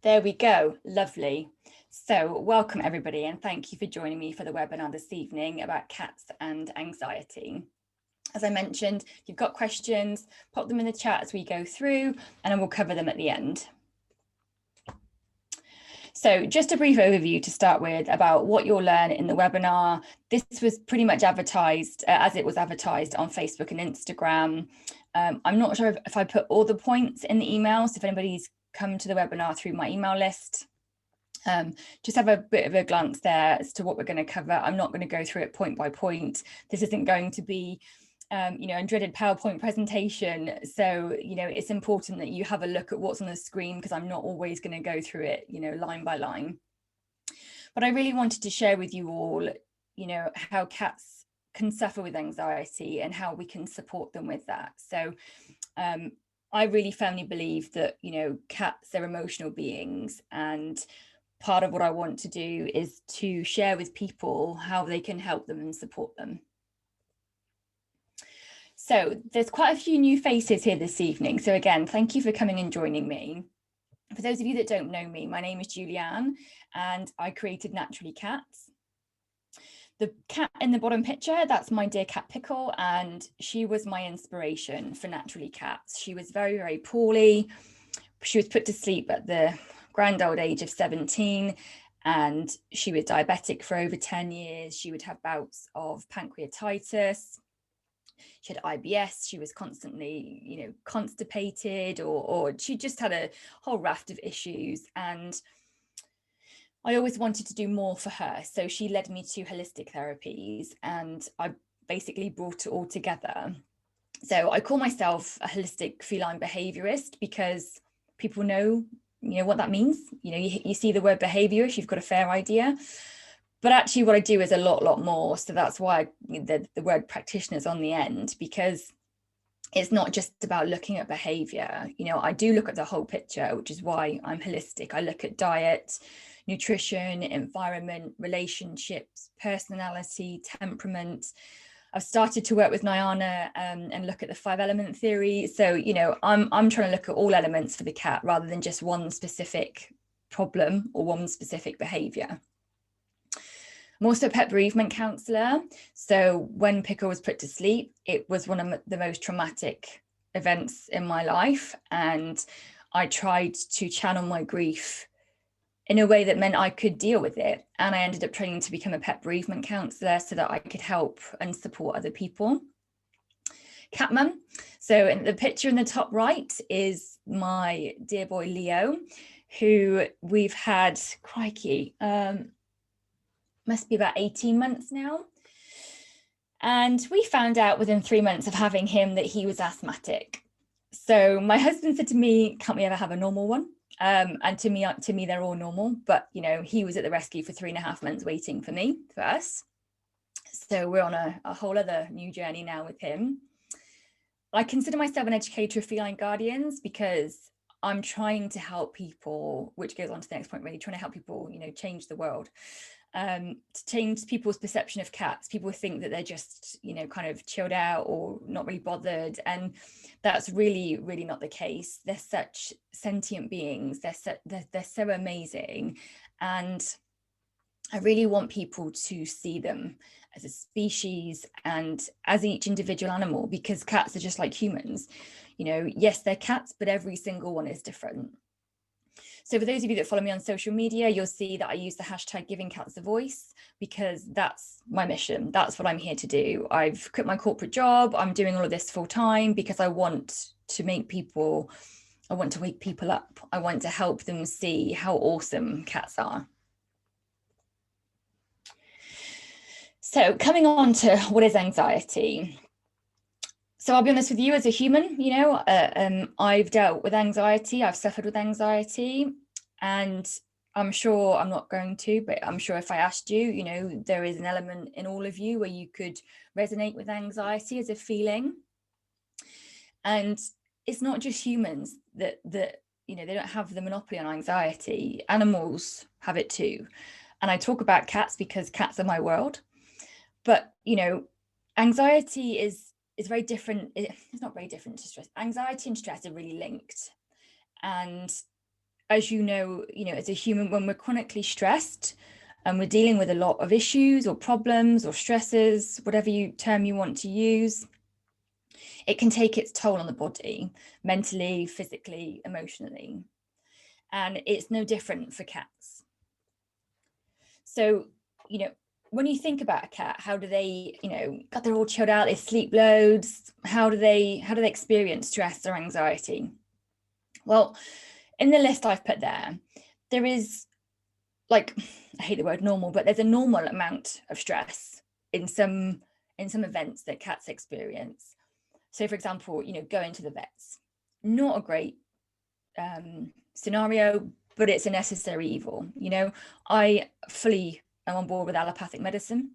There we go. Lovely. So welcome everybody, and thank you for joining me for the webinar this evening about cats and anxiety. As I mentioned, if you've got questions, pop them in the chat as we go through, and then we'll cover them at the end. So just a brief overview to start with about what you'll learn in the webinar. This was pretty much advertised as it was advertised on Facebook and Instagram. I'm not sure if I put all the points in the email, so if anybody's come to the webinar through my email list, just have a bit of a glance there as to what we're going to cover. I'm not going to go through it point by point. This isn't going to be a dreaded PowerPoint presentation. So, it's important that you have a look at what's on the screen, because I'm not always going to go through it, line by line. But I really wanted to share with you all, how cats can suffer with anxiety and how we can support them with that. So I really firmly believe that, cats are emotional beings, and part of what I want to do is to share with people how they can help them and support them. So there's quite a few new faces here this evening. So again, thank you for coming and joining me. For those of you that don't know me, my name is Julianne, and I created Naturally Cats. The cat in the bottom picture, that's my dear cat Pickle, and she was my inspiration for Naturally Cats. She was very, very poorly. She was put to sleep at the grand old age of 17, and she was diabetic for over 10 years. She would have bouts of pancreatitis. She had IBS. She was constantly, constipated, or she just had a whole raft of issues. And I always wanted to do more for her. So she led me to holistic therapies, and I basically brought it all together. So I call myself a holistic feline behaviourist, because people know, what that means. You see the word behaviourist, you've got a fair idea. But actually what I do is a lot more. So that's why the word practitioner's on the end, because it's not just about looking at behavior. I do look at the whole picture, which is why I'm holistic. I look at diet, nutrition, environment, relationships, personality, temperament. I've started to work with Nyana and look at the 5 element theory. So, I'm trying to look at all elements for the cat rather than just one specific problem or one specific behavior. I'm also a pet bereavement counsellor. So when Pickle was put to sleep, it was one of the most traumatic events in my life. And I tried to channel my grief in a way that meant I could deal with it. And I ended up training to become a pet bereavement counsellor so that I could help and support other people. Cat mum. So in the picture in the top right is my dear boy Leo, who we've had, crikey, must be about 18 months now. And we found out within 3 months of having him that he was asthmatic. So my husband said to me, can't we ever have a normal one? And to me, they're all normal. But, he was at the rescue for 3.5 months waiting for us. So we're on a whole other new journey now with him. I consider myself an educator of feline guardians, because I'm trying to help people, which goes on to the next point, really trying to help people, change the world. To change people's perception of cats. People think that they're just, kind of chilled out or not really bothered. And that's really, really not the case. They're such sentient beings. They're so amazing. And I really want people to see them as a species and as each individual animal, because cats are just like humans. Yes, they're cats, but every single one is different. So for those of you that follow me on social media, you'll see that I use the hashtag giving cats a voice, because that's my mission. That's what I'm here to do. I've quit my corporate job. I'm doing all of this full time because I want to wake people up. I want to help them see how awesome cats are. So coming on to what is anxiety. So I'll be honest with you, as a human, I've dealt with anxiety. I've suffered with anxiety, and I'm sure I'm not going to, but I'm sure if I asked you, there is an element in all of you where you could resonate with anxiety as a feeling. And it's not just humans that they don't have the monopoly on anxiety. Animals have it too. And I talk about cats because cats are my world. But, anxiety is very different. It's not very different to stress. Anxiety and stress are really linked. And as you know, as a human, when we're chronically stressed and we're dealing with a lot of issues or problems or stresses, whatever term you want to use, it can take its toll on the body, mentally, physically, emotionally. And it's no different for cats. So, when you think about a cat, how do they, God, they're all chilled out, they sleep loads. How do they experience stress or anxiety? Well, in the list I've put there is, like, I hate the word normal, but there's a normal amount of stress in some events that cats experience. So, for example, going to the vets, not a great scenario, but it's a necessary evil. I fully am on board with allopathic medicine.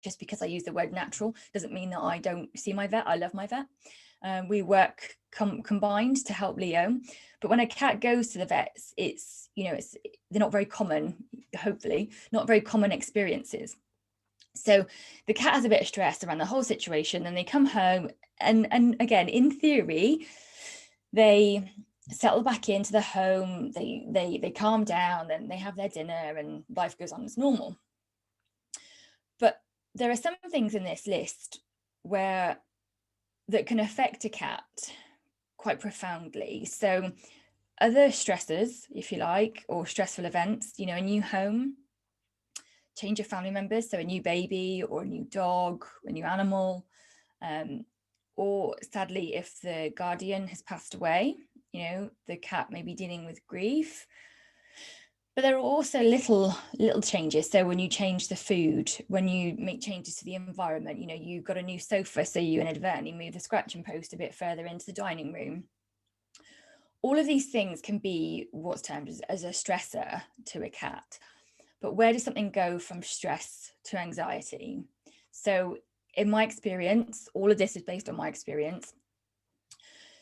Just because I use the word natural doesn't mean that I don't see my vet. I love my vet. We work combined to help Leo. But when a cat goes to the vets, they're not very common, hopefully, not very common experiences. So the cat has a bit of stress around the whole situation, and they come home and again, in theory, they settle back into the home, they calm down, then they have their dinner and life goes on as normal. But there are some things in this list that can affect a cat quite profoundly. So other stressors, if you like, or stressful events, a new home, change of family members, so a new baby or a new dog, a new animal, or sadly, if the guardian has passed away, the cat may be dealing with grief. But there are also little changes. So when you change the food, when you make changes to the environment, you've got a new sofa, so you inadvertently move the scratching post a bit further into the dining room. All of these things can be what's termed as a stressor to a cat. But where does something go from stress to anxiety? So in my experience, all of this is based on my experience,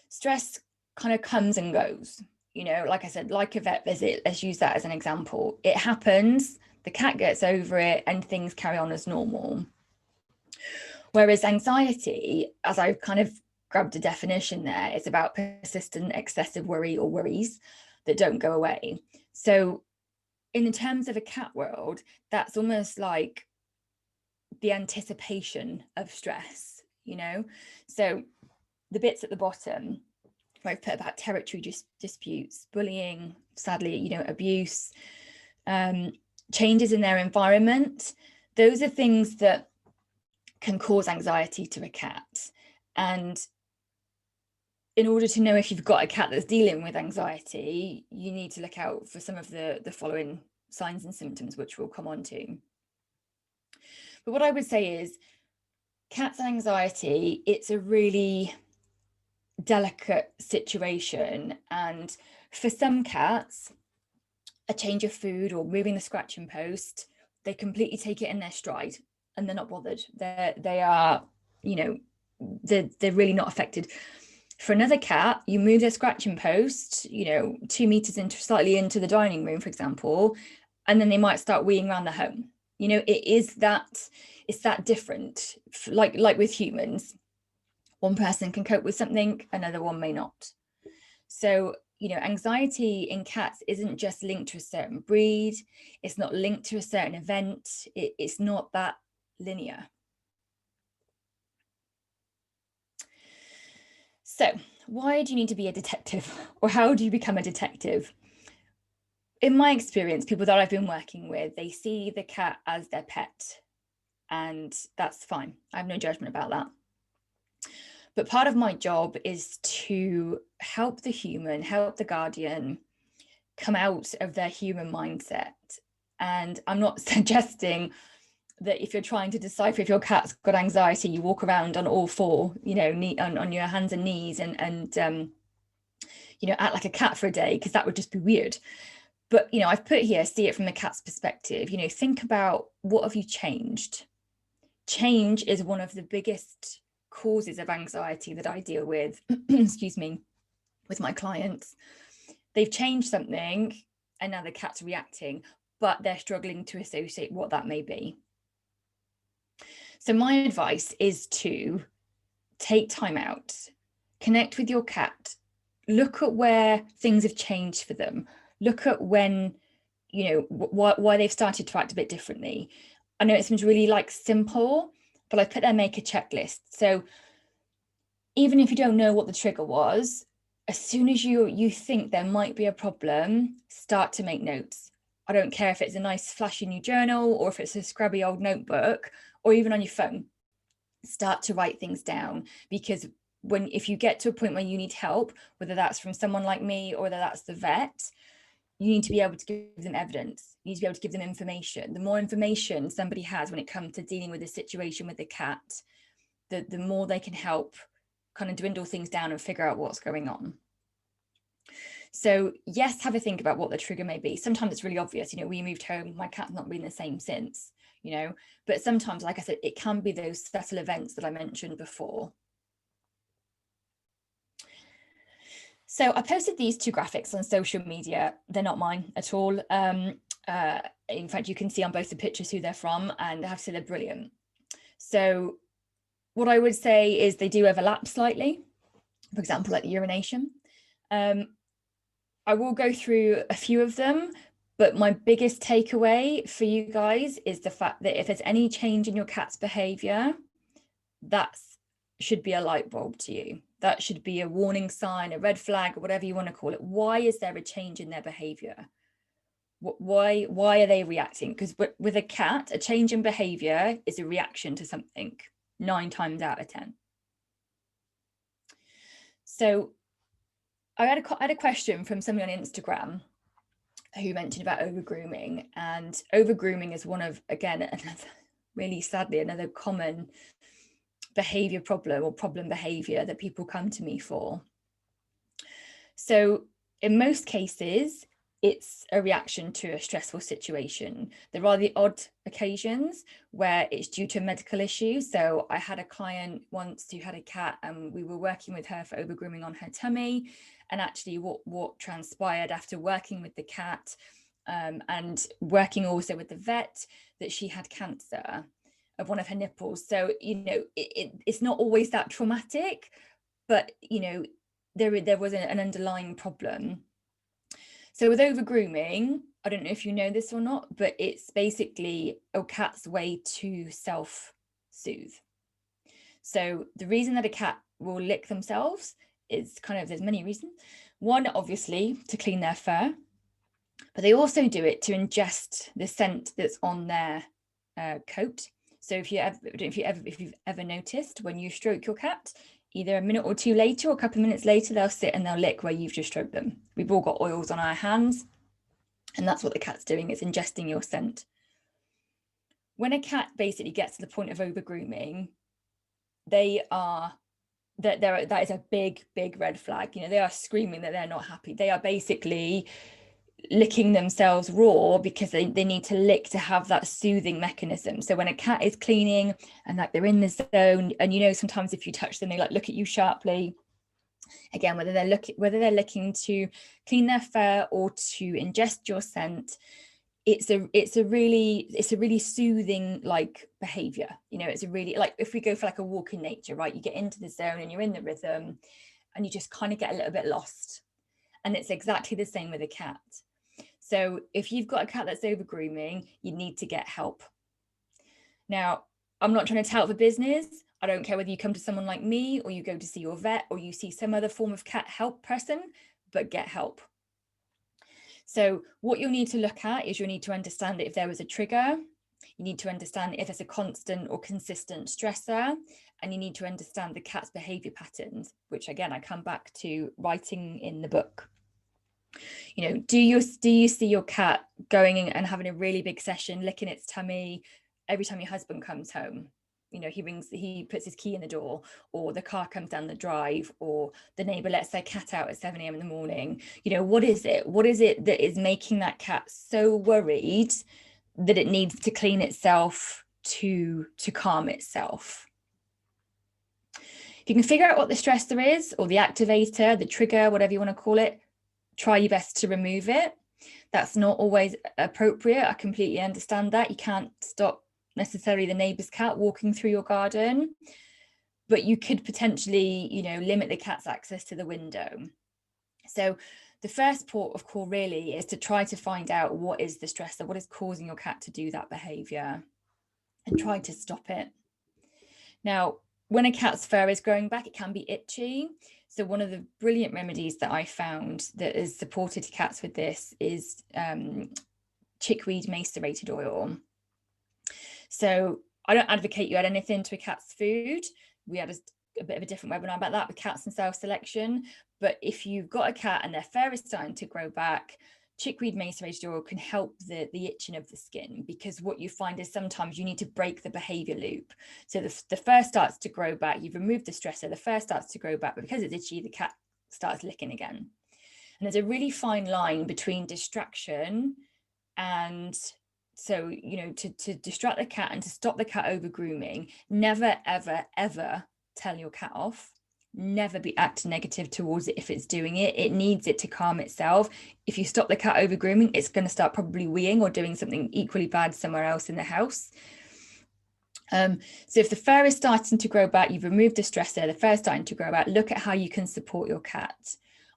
stress kind of comes and goes. Like I said, like a vet visit, let's use that as an example. It happens, the cat gets over it, and things carry on as normal. Whereas anxiety, as I've kind of grabbed a definition there, it's about persistent excessive worry or worries that don't go away. So in terms of a cat world, that's almost like the anticipation of stress, So the bits at the bottom, where I've put about territory disputes, bullying, sadly, abuse, changes in their environment, those are things that can cause anxiety to a cat. And in order to know if you've got a cat that's dealing with anxiety, you need to look out for some of the following signs and symptoms, which we'll come on to. But what I would say is, cats and anxiety, it's a really delicate situation. And for some cats, a change of food or moving the scratching post, they completely take it in their stride and they're not bothered. They are, they're really not affected. For another cat, you move their scratching post, 2 meters slightly into the dining room, for example, and then they might start weeing around the home. It's that different. Like with humans, one person can cope with something, another one may not. So, anxiety in cats isn't just linked to a certain breed. It's not linked to a certain event. It's not that linear. So why do you need to be a detective, or how do you become a detective? In my experience, people that I've been working with, they see the cat as their pet, and that's fine. I have no judgment about that. But part of my job is to help the human, help the guardian come out of their human mindset. And I'm not suggesting that if you're trying to decipher if your cat's got anxiety, you walk around on all four, on your hands and knees and act like a cat for a day, because that would just be weird. But, I've put here, see it from the cat's perspective. Think about, what have you changed? Change is one of the biggest causes of anxiety that I deal with, excuse me, with my clients. They've changed something and now the cat's reacting, but they're struggling to associate what that may be. So my advice is to take time out, connect with your cat, look at where things have changed for them. Look at when, why they've started to act a bit differently. I know it seems really like simple, but I put there, make a checklist. So even if you don't know what the trigger was, as soon as you think there might be a problem, start to make notes. I don't care if it's a nice flashy new journal or if it's a scrubby old notebook or even on your phone. Start to write things down, because if you get to a point where you need help, whether that's from someone like me or whether that's the vet, you need to be able to give them evidence. You need to be able to give them information. The more information somebody has when it comes to dealing with a situation with the cat, the more they can help kind of dwindle things down and figure out what's going on. So yes, have a think about what the trigger may be. Sometimes it's really obvious, we moved home, my cat's not been the same since, but sometimes, like I said, it can be those subtle events that I mentioned before. So I posted these two graphics on social media. They're not mine at all. In fact, you can see on both the pictures who they're from, and I have to say they're brilliant. So what I would say is they do overlap slightly, for example, like the urination. I will go through a few of them, but my biggest takeaway for you guys is the fact that if there's any change in your cat's behavior, that should be a light bulb to you. That should be a warning sign, a red flag, or whatever you want to call it. Why is there a change in their behavior? Why are they reacting? Because with a cat, a change in behavior is a reaction to something 9 times out of 10. So I had a question from somebody on Instagram who mentioned about over-grooming, and over-grooming is one of, again, really sadly, another common behavior problem or problem behavior that people come to me for. So in most cases, it's a reaction to a stressful situation. There are the odd occasions where it's due to a medical issue. So I had a client once who had a cat and we were working with her for over-grooming on her tummy. And actually what transpired after working with the cat and working also with the vet, that she had cancer of one of her nipples. So, it's not always that traumatic, but, there was an underlying problem. So with over-grooming, I don't know if you know this or not, but it's basically a cat's way to self-soothe. So the reason that a cat will lick themselves is there's many reasons. One, obviously, to clean their fur, but they also do it to ingest the scent that's on their coat. So if you've ever noticed, when you stroke your cat, either a minute or two later or a couple of minutes later, they'll sit and they'll lick where you've just stroked them. We've all got oils on our hands, and that's what the cat's doing, it's ingesting your scent. When a cat basically gets to the point of over-grooming, that is a big red flag. They are screaming that they're not happy. They are basically licking themselves raw because they need to lick to have that soothing mechanism. So when a cat is cleaning and like they're in the zone, and sometimes if you touch them, they like look at you sharply. Again, whether they're looking to clean their fur or to ingest your scent, it's a really soothing like behavior. It's a really, like, if we go for like a walk in nature, right, you get into the zone and you're in the rhythm and you just kind of get a little bit lost. And it's exactly the same with a cat. So if you've got a cat that's over grooming, you need to get help. Now, I'm not trying to tout the business. I don't care whether you come to someone like me or you go to see your vet or you see some other form of cat help person, but get help. So what you'll need to look at is you'll need to understand if there was a trigger. You need to understand if it's a constant or consistent stressor, and you need to understand the cat's behavior patterns, which again, I come back to writing in the book. Do you see your cat going and having a really big session, licking its tummy every time your husband comes home? He puts his key in the door, or the car comes down the drive, or the neighbor lets their cat out at 7 a.m. in the morning. What is it that is making that cat so worried that it needs to clean itself to calm itself? If you can figure out what the stressor is, or the activator, the trigger, whatever you want to call it, try your best to remove it. That's not always appropriate. I completely understand that. You can't stop necessarily the neighbor's cat walking through your garden, but you could potentially, limit the cat's access to the window. So the first port of call really is to try to find out what is the stressor, what is causing your cat to do that behavior, and try to stop it. Now, when a cat's fur is growing back, it can be itchy. So one of the brilliant remedies that I found that has supported cats with this is chickweed macerated oil. So I don't advocate you add anything to a cat's food. We had a bit of a different webinar about that with cats and self-selection. But if you've got a cat and their fur is starting to grow back, chickweed macerated oil can help the itching of the skin, because what you find is sometimes you need to break the behavior loop. So the fur starts to grow back, you've removed the stressor, the fur starts to grow back, but because it's itchy, the cat starts licking again. And there's a really fine line between distraction and, so, you know, to distract the cat and to stop the cat over grooming. Never, ever, ever tell your cat off. Never be act negative towards it if it's doing it. It needs it to calm itself. If you stop the cat over grooming, it's going to start probably weeing or doing something equally bad somewhere else in the house. So if the fur is starting to grow back, you've removed the stressor, the fur is starting to grow back, look at how you can support your cat.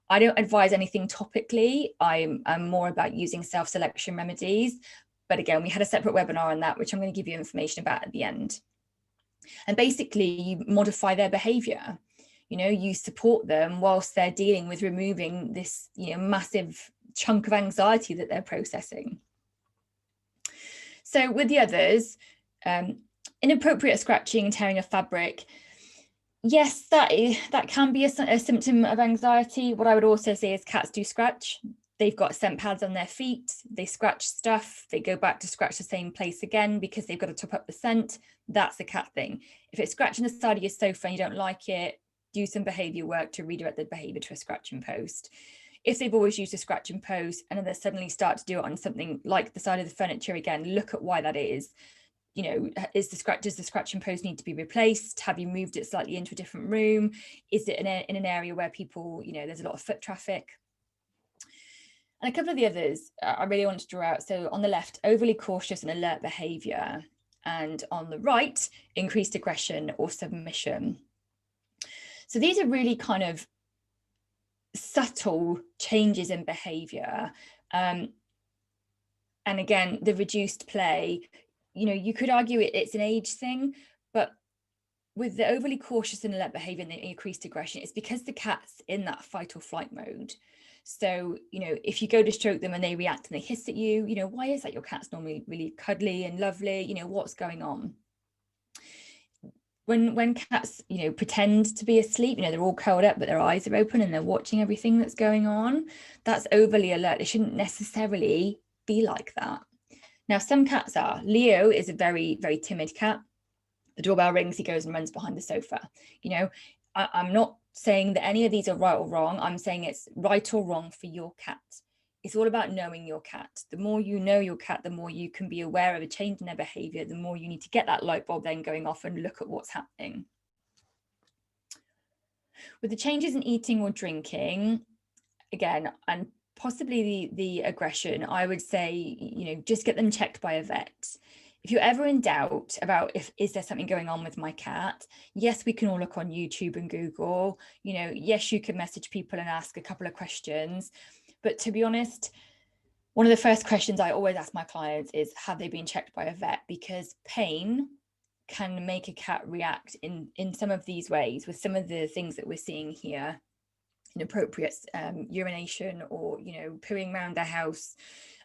I don't advise anything topically. I'm more about using self-selection remedies. But again, we had a separate webinar on that, which I'm going to give you information about at the end. And basically, you modify their behavior. You know, you support them whilst they're dealing with removing this, you know, massive chunk of anxiety that they're processing. So with the others, inappropriate scratching and tearing of fabric. Yes, that can be a symptom of anxiety. What I would also say is cats do scratch. They've got scent pads on their feet, they scratch stuff, they go back to scratch the same place again because they've got to top up the scent. That's a cat thing. If it's scratching the side of your sofa and you don't like it, do some behaviour work to redirect the behaviour to a scratch and post. If they've always used a scratch and post and then they suddenly start to do it on something like the side of the furniture again, look at why that is. You know, does the scratch and post need to be replaced? Have you moved it slightly into a different room? Is it in an area where people, you know, there's a lot of foot traffic? And a couple of the others I really want to draw out. So on the left, overly cautious and alert behavior. And on the right, increased aggression or submission. So these are really kind of subtle changes in behavior. And again, the reduced play, you know, you could argue it's an age thing, but with the overly cautious and alert behavior and the increased aggression, it's because the cat's in that fight or flight mode. So, you know, if you go to stroke them and they react and they hiss at you, you know, why is that? Your cat's normally really cuddly and lovely, you know, what's going on? When cats, you know, pretend to be asleep, you know, they're all curled up, but their eyes are open and they're watching everything that's going on, that's overly alert. It shouldn't necessarily be like that. Now, some cats are. Leo is a very, very timid cat. The doorbell rings, he goes and runs behind the sofa. You know, I'm not saying that any of these are right or wrong. I'm saying it's right or wrong for your cat. It's all about knowing your cat. The more you know your cat, the more you can be aware of a change in their behavior, the more you need to get that light bulb then going off and look at what's happening. With the changes in eating or drinking, again, and possibly the aggression, I would say, you know, just get them checked by a vet. If you're ever in doubt about is there something going on with my cat, yes, we can all look on YouTube and Google, you know, yes, you can message people and ask a couple of questions. But to be honest, one of the first questions I always ask my clients is, have they been checked by a vet? Because pain can make a cat react in some of these ways with some of the things that we're seeing here. Inappropriate urination, or, you know, pooing around the house.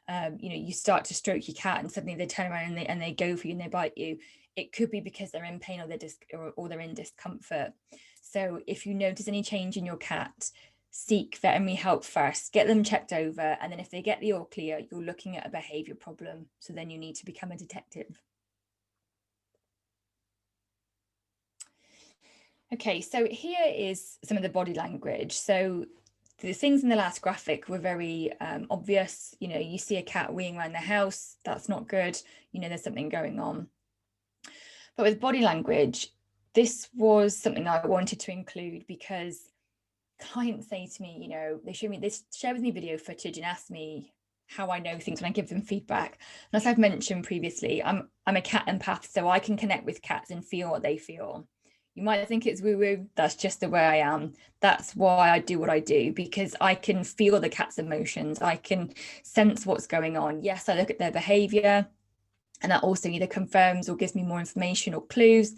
You know, you start to stroke your cat and suddenly they turn around and they go for you and they bite you. It could be because they're in pain or they're in discomfort. So if you notice any change in your cat, seek veterinary help first, get them checked over, and then if they get the all clear, you're looking at a behavior problem. So then you need to become a detective. Okay, so here is some of the body language. So the things in the last graphic were very obvious. You know, you see a cat weeing around the house, that's not good. You know, there's something going on. But with body language, this was something I wanted to include because clients say to me, you know, they share with me video footage and ask me how I know things when I give them feedback. And as I've mentioned previously, I'm a cat empath, so I can connect with cats and feel what they feel. You might think it's woo-woo. That's just the way I am. That's why I do what I do, because I can feel the cat's emotions. I can sense what's going on. Yes, I look at their behaviour, and that also either confirms or gives me more information or clues.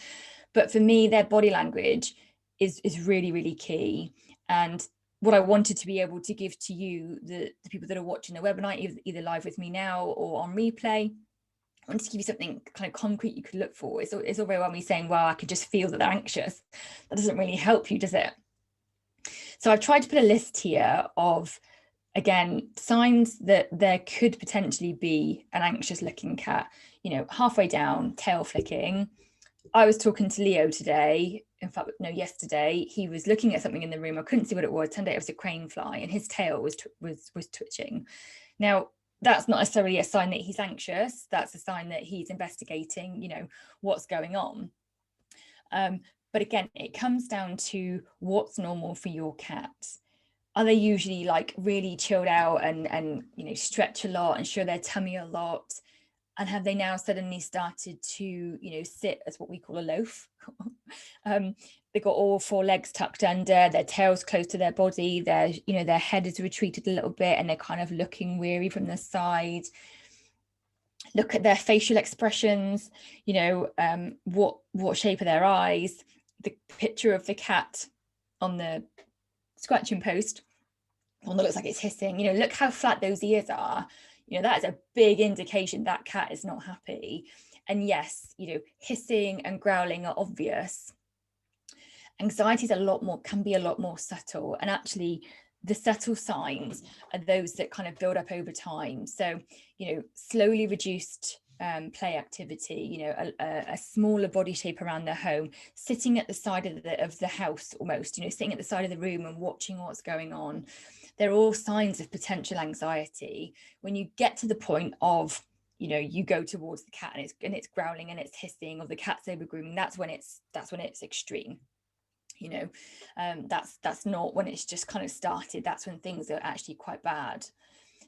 But for me, their body language is really, really key. And what I wanted to be able to give to you, the people that are watching the webinar, either live with me now or on replay, I wanted to give you something kind of concrete you could look for. It's all very well me saying, well, I could just feel that they're anxious. That doesn't really help you, does it? So I've tried to put a list here of, again, signs that there could potentially be an anxious looking cat. You know, halfway down, tail flicking. I was talking to Leo today, in fact, no, yesterday. He was looking at something in the room. I couldn't see what it was. Turned out it was a crane fly, and his tail was twitching. Now, that's not necessarily a sign that he's anxious. That's a sign that he's investigating, you know, what's going on. But again, it comes down to what's normal for your cat. Are they usually like really chilled out and you know, stretch a lot and show their tummy a lot? And have they now suddenly started to, you know, sit as what we call a loaf? They've got all four legs tucked under, their tails close to their body, you know, their head is retreated a little bit and they're kind of looking weary from the side. Look at their facial expressions, you know, what shape are their eyes? The picture of the cat on the scratching post, one that looks like it's hissing, you know, look how flat those ears are. You know, that is a big indication that cat is not happy. And yes, you know, hissing and growling are obvious. Anxiety is can be a lot more subtle. And actually, the subtle signs are those that kind of build up over time. So, you know, slowly reduced play activity, you know, a smaller body shape around their home, sitting at the side of the house almost, you know, sitting at the side of the room and watching what's going on. They're all signs of potential anxiety. When you get to the point of, you know, you go towards the cat and it's growling and it's hissing, or the cat's over grooming, that's when it's extreme. You know, that's not when it's just kind of started. That's when things are actually quite bad.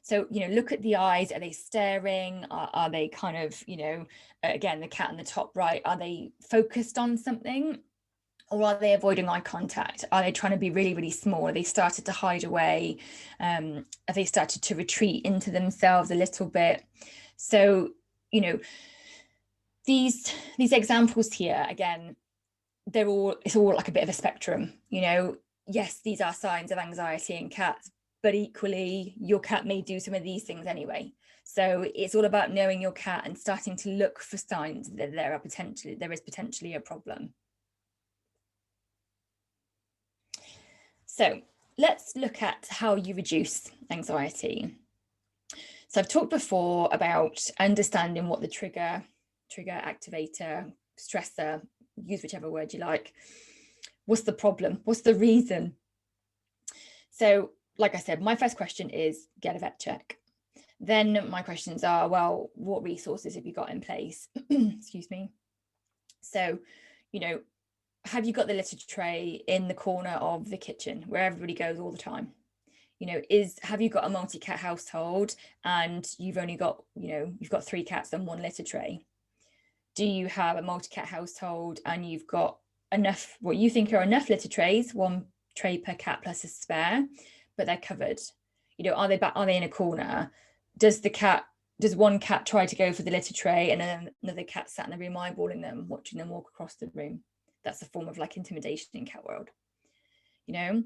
So, you know, look at the eyes. Are they staring? Are they kind of, you know, again, the cat in the top right, are they focused on something? Or are they avoiding eye contact? Are they trying to be really, really small? Are they started to hide away? Have they started to retreat into themselves a little bit? So, you know, these examples here, again, it's all like a bit of a spectrum, you know. Yes, these are signs of anxiety in cats, but equally your cat may do some of these things anyway. So it's all about knowing your cat and starting to look for signs that there is potentially a problem. So let's look at how you reduce anxiety. So I've talked before about understanding what the trigger, activator, stressor, use whichever word you like. What's the problem? What's the reason? So, like I said, my first question is get a vet check. Then my questions are, well, what resources have you got in place? Excuse me. So, you know, have you got the litter tray in the corner of the kitchen where everybody goes all the time? You know, have you got a multi-cat household and you've only got, you know, you've got 3 cats and 1 litter tray? Do you have a multi-cat household and you've got enough, what you think are enough litter trays, 1 tray per cat plus a spare, but they're covered? You know, are they in a corner? Does one cat try to go for the litter tray and then another cat sat in the room eyeballing them, watching them walk across the room? That's a form of like intimidation in cat world. You know,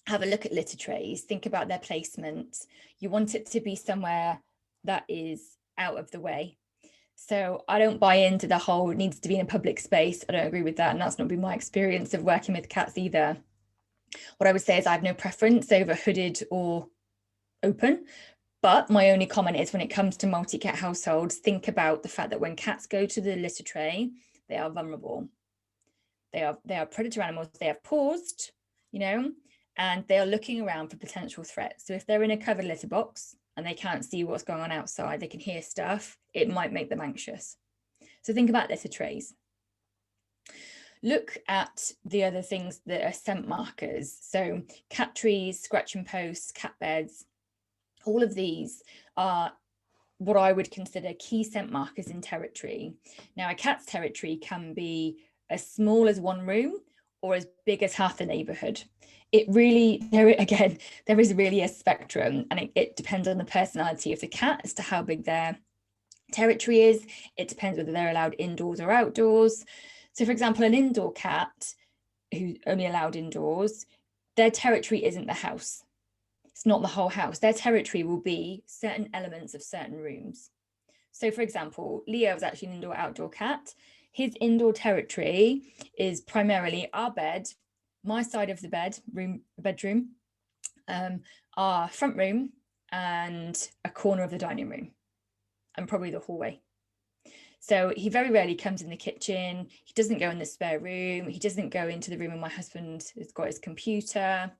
have a look at litter trays, think about their placement. You want it to be somewhere that is out of the way. So I don't buy into the whole it needs to be in a public space. I don't agree with that. And that's not been my experience of working with cats either. What I would say is I have no preference over hooded or open. But my only comment is when it comes to multi-cat households, think about the fact that when cats go to the litter tray, they are vulnerable. They are predator animals. They have paused, you know, and they are looking around for potential threats. So if they're in a covered litter box and they can't see what's going on outside, they can hear stuff, it might make them anxious. So think about litter trays. Look at the other things that are scent markers. So cat trees, scratching posts, cat beds, all of these are what I would consider key scent markers in territory. Now, a cat's territory can be as small as one room or as big as half the neighborhood. It really, there is really a spectrum, and it depends on the personality of the cat as to how big their territory is. It depends whether they're allowed indoors or outdoors. So for example, an indoor cat who's only allowed indoors, their territory isn't the house. It's not the whole house. Their territory will be certain elements of certain rooms. So for example, Leo is actually an indoor outdoor cat. His indoor territory is primarily our bed, my side of the bedroom, our front room, and a corner of the dining room, and probably the hallway. So he very rarely comes in the kitchen. He doesn't go in the spare room. He doesn't go into the room where my husband has got his computer.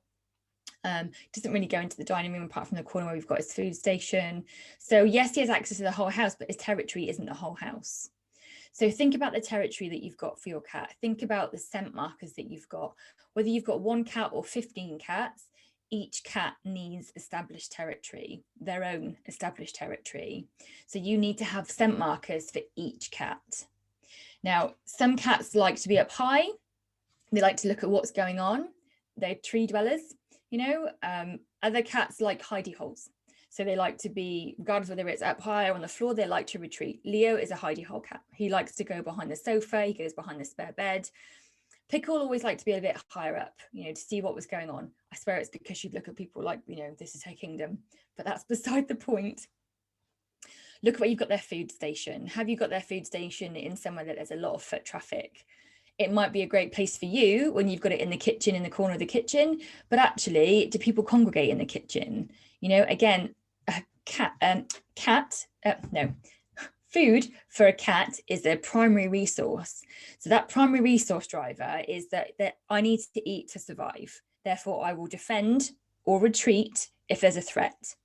Doesn't really go into the dining room apart from the corner where we've got his food station. So yes, he has access to the whole house, but his territory isn't the whole house. So think about the territory that you've got for your cat. Think about the scent markers that you've got. Whether you've got 1 cat or 15 cats, each cat needs established territory, their own established territory. So you need to have scent markers for each cat. Now, some cats like to be up high. They like to look at what's going on. They're tree dwellers, you know. Other cats like hidey holes. So they like to be, regardless whether it's up high or on the floor, they like to retreat. Leo is a hidey hole cat. He likes to go behind the sofa. He goes behind the spare bed. Pickle always liked to be a bit higher up, you know, to see what was going on. I swear it's because she'd look at people like, you know, this is her kingdom, but that's beside the point. Look at where you've got their food station. Have you got their food station in somewhere that there's a lot of foot traffic? It might be a great place for you when you've got it in the kitchen, in the corner of the kitchen, but actually, do people congregate in the kitchen? You know, again, food for a cat is their primary resource. So that primary resource driver is that I need to eat to survive. Therefore, I will defend or retreat if there's a threat.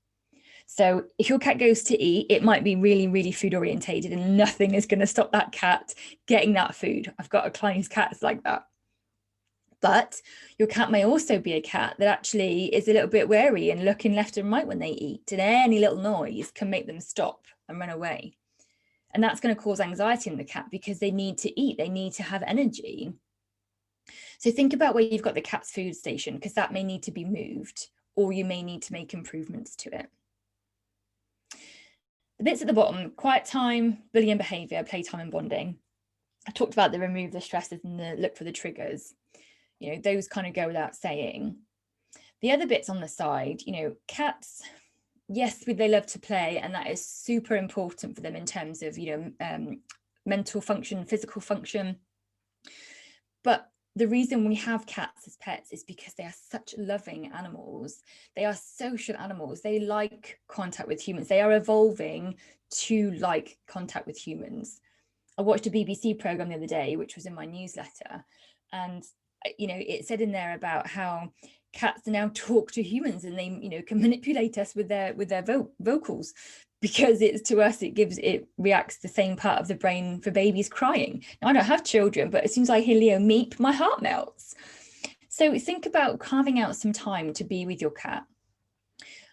So if your cat goes to eat, it might be really, really food orientated, and nothing is going to stop that cat getting that food. I've got a client whose cat is like that. But your cat may also be a cat that actually is a little bit wary and looking left and right when they eat, and any little noise can make them stop and run away. And that's going to cause anxiety in the cat because they need to eat, they need to have energy. So think about where you've got the cat's food station, because that may need to be moved, or you may need to make improvements to it. The bits at the bottom: quiet time, bullying behaviour, playtime and bonding. I talked about the remove the stresses and the look for the triggers. You know, those kind of go without saying. The other bits on the side, you know, cats, yes, they love to play, and that is super important for them in terms of, you know, mental function, physical function. But the reason we have cats as pets is because they are such loving animals. They are social animals. They like contact with humans. They are evolving to like contact with humans. I watched a BBC programme the other day, which was in my newsletter, and you know, it said in there about how cats now talk to humans, and they, you know, can manipulate us with their vocals, because it's, to us, it reacts the same part of the brain for babies crying. Now, I don't have children, but as soon as I hear Leo meep, my heart melts. So think about carving out some time to be with your cat.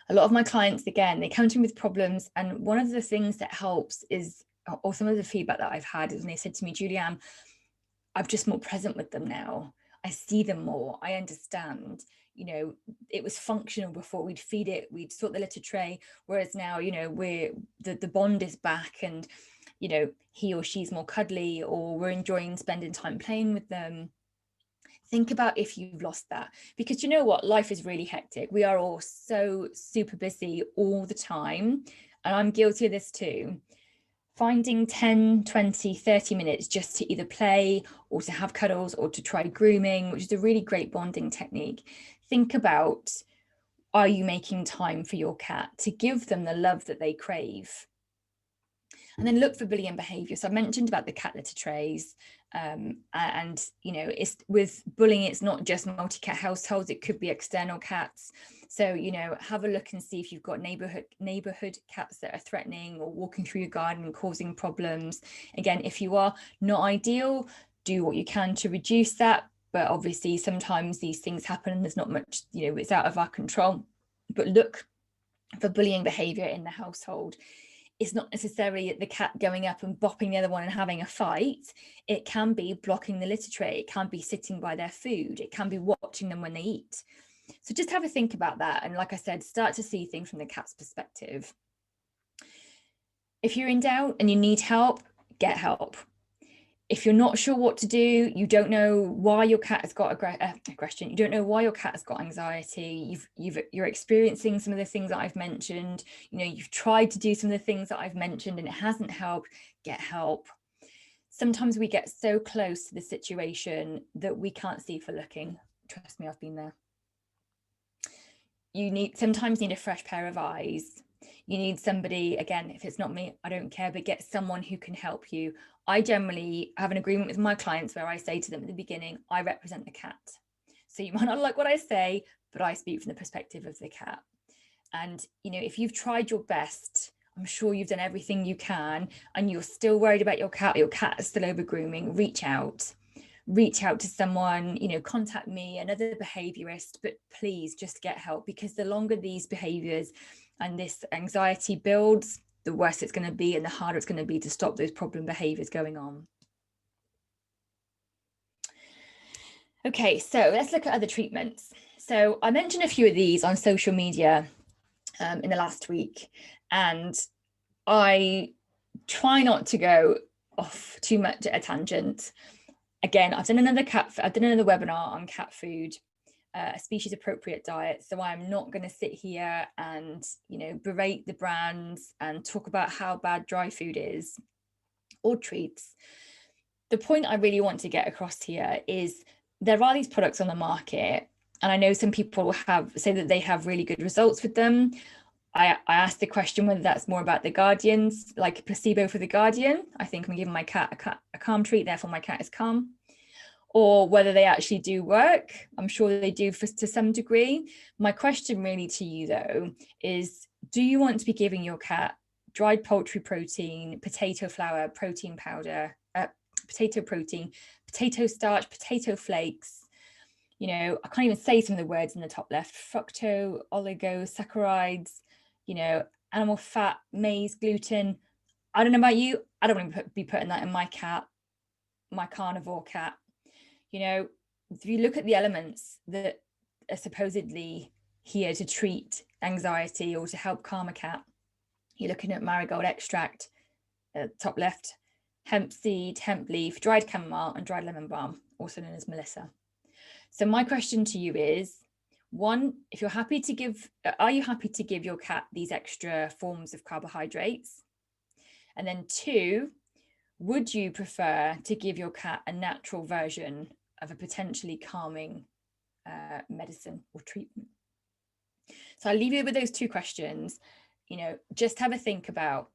A lot of my clients, again, they come to me with problems, and one of the things that helps is, or some of the feedback that I've had is when they said to me, Julianne, I'm just more present with them now. I see them more. I understand, you know, it was functional before. We'd feed it, we'd sort the litter tray, whereas now, you know, the bond is back, and, you know, he or she's more cuddly, or we're enjoying spending time playing with them. Think about if you've lost that, because you know what, life is really hectic. We are all so super busy all the time, and I'm guilty of this too. Finding 10, 20, 30 minutes just to either play or to have cuddles or to try grooming, which is a really great bonding technique. Think about, are you making time for your cat to give them the love that they crave? And then look for bullying behaviour. So I mentioned about the cat litter trays, and you know, it's with bullying, it's not just multi-cat households, it could be external cats. So, you know, have a look and see if you've got neighborhood cats that are threatening or walking through your garden and causing problems. Again, if you are, not ideal, do what you can to reduce that. But obviously sometimes these things happen and there's not much, you know, it's out of our control. But look for bullying behavior in the household. It's not necessarily the cat going up and bopping the other one and having a fight. It can be blocking the litter tray. It can be sitting by their food. It can be watching them when they eat. So just have a think about that. And like I said, start to see things from the cat's perspective. If you're in doubt and you need help, get help. If you're not sure what to do, you don't know why your cat has got aggression, you don't know why your cat has got anxiety, you're experiencing some of the things that I've mentioned, you've tried to do some of the things that I've mentioned and it hasn't helped, get help. Sometimes we get so close to the situation that we can't see for looking. Trust me, I've been there. You sometimes need a fresh pair of eyes. You need somebody, again, if it's not me, I don't care, but get someone who can help you. I generally have an agreement with my clients where I say to them at the beginning, I represent the cat. So you might not like what I say, but I speak from the perspective of the cat. And, if you've tried your best, I'm sure you've done everything you can, and you're still worried about your cat is still over grooming, reach out to someone, contact me, another behaviourist, but please just get help, because the longer these behaviours and this anxiety builds, the worse it's going to be and the harder it's going to be to stop those problem behaviours going on. Okay, so let's look at other treatments. So I mentioned a few of these on social media in the last week, and I try not to go off too much at a tangent. Again, I've done another webinar on cat food, a species appropriate diet. So I'm not going to sit here and, berate the brands and talk about how bad dry food is or treats. The point I really want to get across here is there are these products on the market, and I know some people say that they have really good results with them. I asked the question whether that's more about the guardians, like a placebo for the guardian. I think I'm giving my cat a calm treat, therefore my cat is calm. Or whether they actually do work. I'm sure they do to some degree. My question really to you though is, do you want to be giving your cat dried poultry protein, potato flour, protein powder, potato protein, potato starch, potato flakes? I can't even say some of the words in the top left: fructose, oligosaccharides, animal fat, maize, gluten. I don't know about you. I don't want to be putting that in my cat, my carnivore cat. If you look at the elements that are supposedly here to treat anxiety or to help calm a cat, you're looking at marigold extract, top left, hemp seed, hemp leaf, dried chamomile, and dried lemon balm, also known as Melissa. So my question to you is, one, if you're happy to give, are you happy to give your cat these extra forms of carbohydrates? And then two, would you prefer to give your cat a natural version of a potentially calming medicine or treatment? So I'll leave you with those two questions. Just have a think about,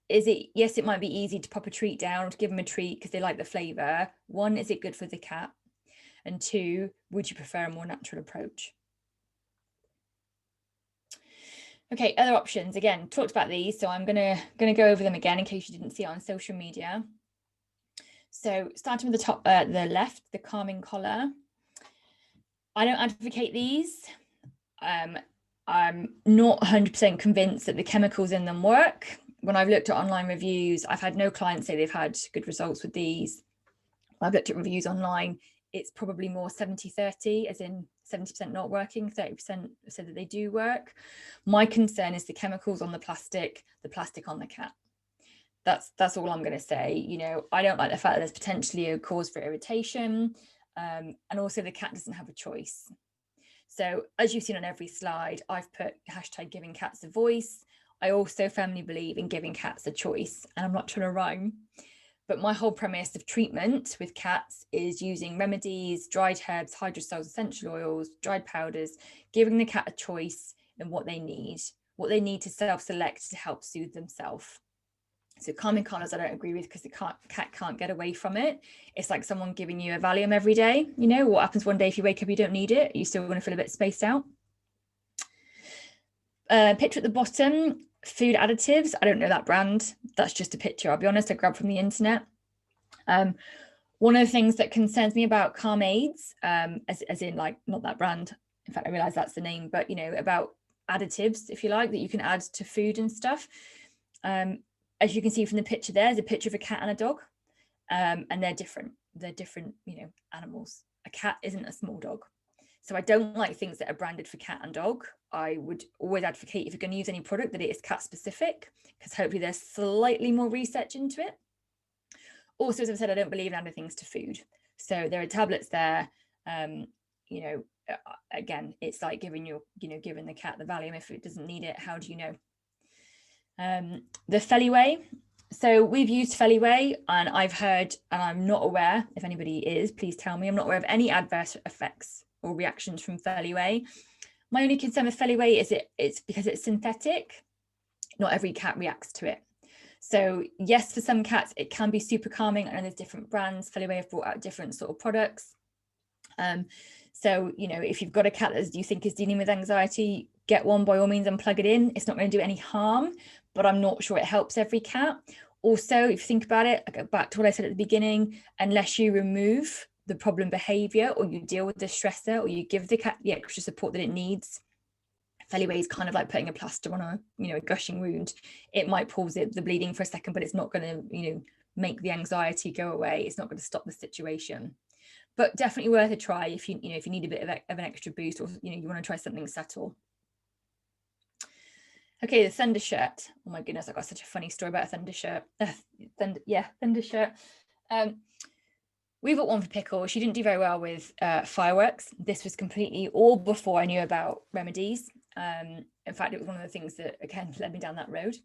yes, it might be easy to pop a treat down or to give them a treat because they like the flavor. One, is it good for the cat? And two, would you prefer a more natural approach? Okay, other options. Again, talked about these, so I'm gonna go over them again in case you didn't see it on social media. So starting with the top, the left, the calming collar. I don't advocate these. I'm not 100% convinced that the chemicals in them work. When I've looked at online reviews, I've had no clients say they've had good results with these. When I've looked at reviews online, it's probably more 70-30, as in 70% not working, 30% said that they do work. My concern is the chemicals on the plastic on the cat. That's all I'm going to say. I don't like the fact that there's potentially a cause for irritation, and also the cat doesn't have a choice. So as you've seen on every slide, I've put hashtag giving cats a voice. I also firmly believe in giving cats a choice, and I'm not trying to rhyme, but my whole premise of treatment with cats is using remedies, dried herbs, hydrosols, essential oils, dried powders, giving the cat a choice in what they need to self-select to help soothe themselves. So calming collars I don't agree with, because the cat can't get away from it. It's like someone giving you a Valium every day. What happens one day if you wake up, you don't need it? You still want to feel a bit spaced out. Picture at the bottom, food additives. I don't know that brand. That's just a picture. I'll be honest, I grabbed from the internet. One of the things that concerns me about calm aids, as in like not that brand. In fact, I realize that's the name, but about additives, if you like, that you can add to food and stuff. as you can see from the picture, there's a picture of a cat and a dog, and they're different, animals. A cat isn't a small dog. So I don't like things that are branded for cat and dog. I would always advocate, if you're going to use any product, that it is cat specific, because hopefully there's slightly more research into it. Also, as I've said, I don't believe in adding things to food. So there are tablets there. Again, it's like giving the cat the Valium if it doesn't need it. How do you know? The Feliway. So we've used Feliway, and I've heard, and I'm not aware, if anybody is, please tell me, I'm not aware of any adverse effects or reactions from Feliway. My only concern with Feliway is it's because it's synthetic. Not every cat reacts to it. So yes, for some cats, it can be super calming. I know there's different brands. Feliway have brought out different sort of products. So, if you've got a cat that you think is dealing with anxiety, get one by all means and plug it in. It's not going to do any harm, but I'm not sure it helps every cat. Also, if you think about it, I go back to what I said at the beginning, unless you remove the problem behavior, or you deal with the stressor, or you give the cat the extra support that it needs, Feliway is kind of like putting a plaster on a gushing wound. It might pause the bleeding for a second, but it's not going to make the anxiety go away. It's not going to stop the situation. But definitely worth a try if you need a bit of an extra boost, or you want to try something subtle. Okay, the Thunder shirt. Oh my goodness, I got such a funny story about a Thunder shirt. Thunder shirt. We bought one for Pickle. She didn't do very well with fireworks. This was completely all before I knew about remedies. In fact, it was one of the things that, again, led me down that road.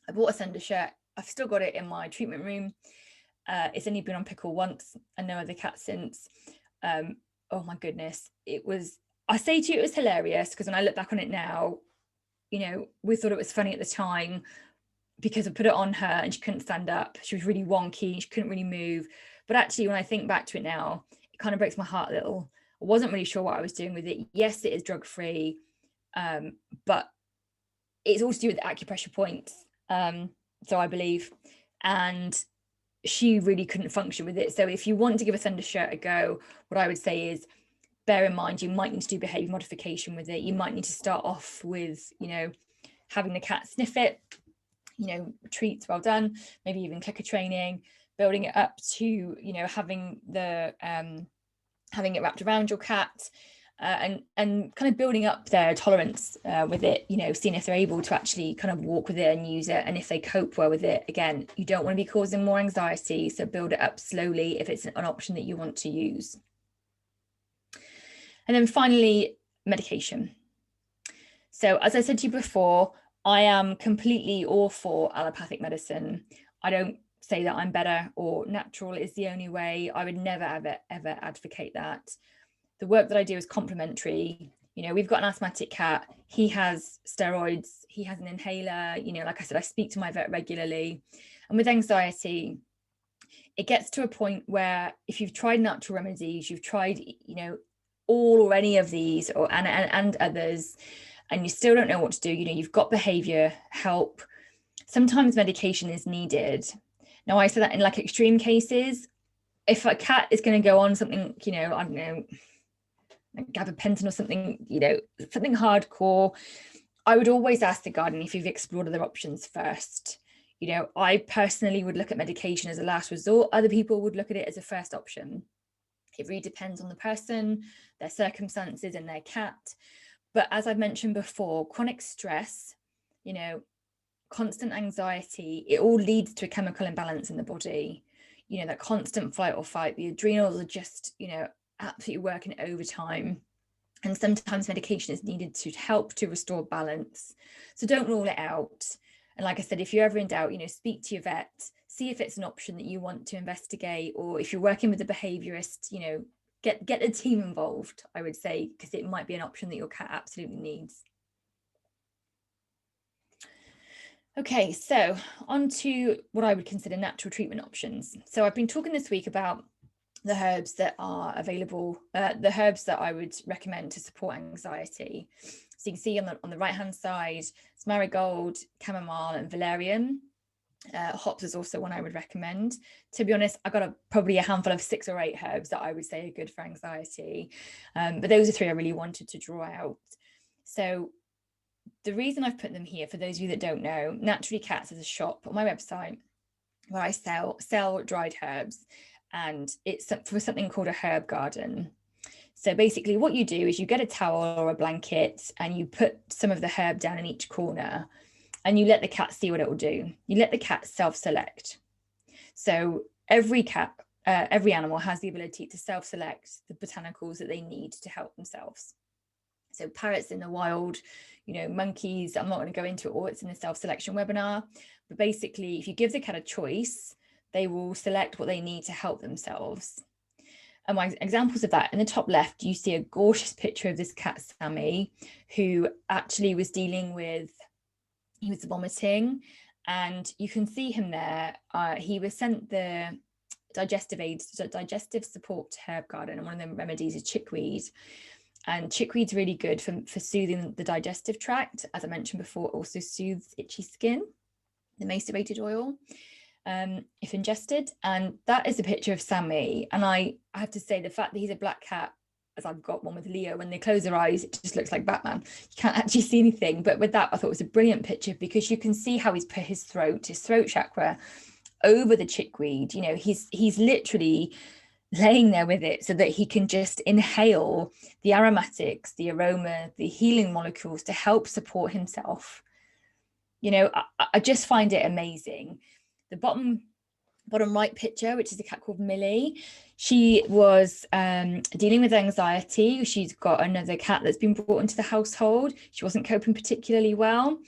I bought a Thunder shirt. I've still got it in my treatment room. It's only been on Pickle once and no other cat since. Oh my goodness. I say to you, it was hilarious, because when I look back on it now, we thought it was funny at the time because I put it on her and she couldn't stand up. She was really wonky. She couldn't really move. But actually, when I think back to it now, it kind of breaks my heart a little. I wasn't really sure what I was doing with it. Yes, it is drug-free, but it's all to do with acupressure points. So I believe, and she really couldn't function with it. So if you want to give a Thunder shirt a go, what I would say is, bear in mind, you might need to do behavior modification with it. You might need to start off with, having the cat sniff it, treats, well done, maybe even clicker training, building it up to, having it wrapped around your cat, and kind of building up their tolerance with it, seeing if they're able to actually kind of walk with it and use it, and if they cope well with it. Again, you don't want to be causing more anxiety, so build it up slowly if it's an option that you want to use. And then finally, medication. So as I said to you before, I am completely all for allopathic medicine. I don't say that I'm better or natural is the only way. I would never, ever advocate that. The work that I do is complementary. We've got an asthmatic cat. He has steroids. He has an inhaler. Like I said, I speak to my vet regularly. And with anxiety, it gets to a point where if you've tried natural remedies, you've tried, all or any of these and others, and you still don't know what to do, you've got behavior help, sometimes medication is needed. Now, I say that in like extreme cases. If a cat is going to go on something, I don't know, like gabapentin or something, something hardcore, I would always ask the guardian if you've explored other options first. I personally would look at medication as a last resort. Other people would look at it as a first option. It really depends on the person, their circumstances, and their cat. But as I've mentioned before, chronic stress, constant anxiety, it all leads to a chemical imbalance in the body. That constant fight or fight, the adrenals are just, absolutely working overtime. And sometimes medication is needed to help to restore balance. So don't rule it out. And like I said, if you're ever in doubt, speak to your vet, see if it's an option that you want to investigate, or if you're working with a behaviourist, get a team involved, I would say, because it might be an option that your cat absolutely needs. Okay, so on to what I would consider natural treatment options. So I've been talking this week about the herbs that are available, the herbs that I would recommend to support anxiety. So you can see on the right hand side, it's marigold, chamomile, and valerian. Hops is also one I would recommend. To be honest, I got probably a handful of 6 or 8 herbs that I would say are good for anxiety, but those are 3 I really wanted to draw out. So the reason I've put them here, for those of you that don't know, Naturally Cats is a shop on my website where I sell dried herbs, and it's for something called a herb garden. So basically what you do is you get a towel or a blanket and you put some of the herb down in each corner, and you let the cat see what it will do. You let the cat self-select. So every animal has the ability to self-select the botanicals that they need to help themselves. So parrots in the wild, monkeys, I'm not going to go into it all, it's in the self-selection webinar. But basically, if you give the cat a choice, they will select what they need to help themselves. And my examples of that, in the top left, you see a gorgeous picture of this cat, Sammy, who actually was dealing with, he was vomiting, and you can see him there. He was sent the digestive support herb garden, and one of the remedies is chickweed. And chickweed's really good for soothing the digestive tract. As I mentioned before, it also soothes itchy skin, the macerated oil, if ingested. And that is a picture of Sammy. And I have to say, the fact that he's a black cat, as I've got one with Leo, when they close their eyes, it just looks like Batman. You can't actually see anything. But with that, I thought it was a brilliant picture, because you can see how he's put his throat chakra over the chickweed. He's literally laying there with it so that he can just inhale the aromatics, the aroma, the healing molecules to help support himself. I just find it amazing. The bottom right picture, which is a cat called Millie, she was dealing with anxiety. She's got another cat that's been brought into the household. She wasn't coping particularly well.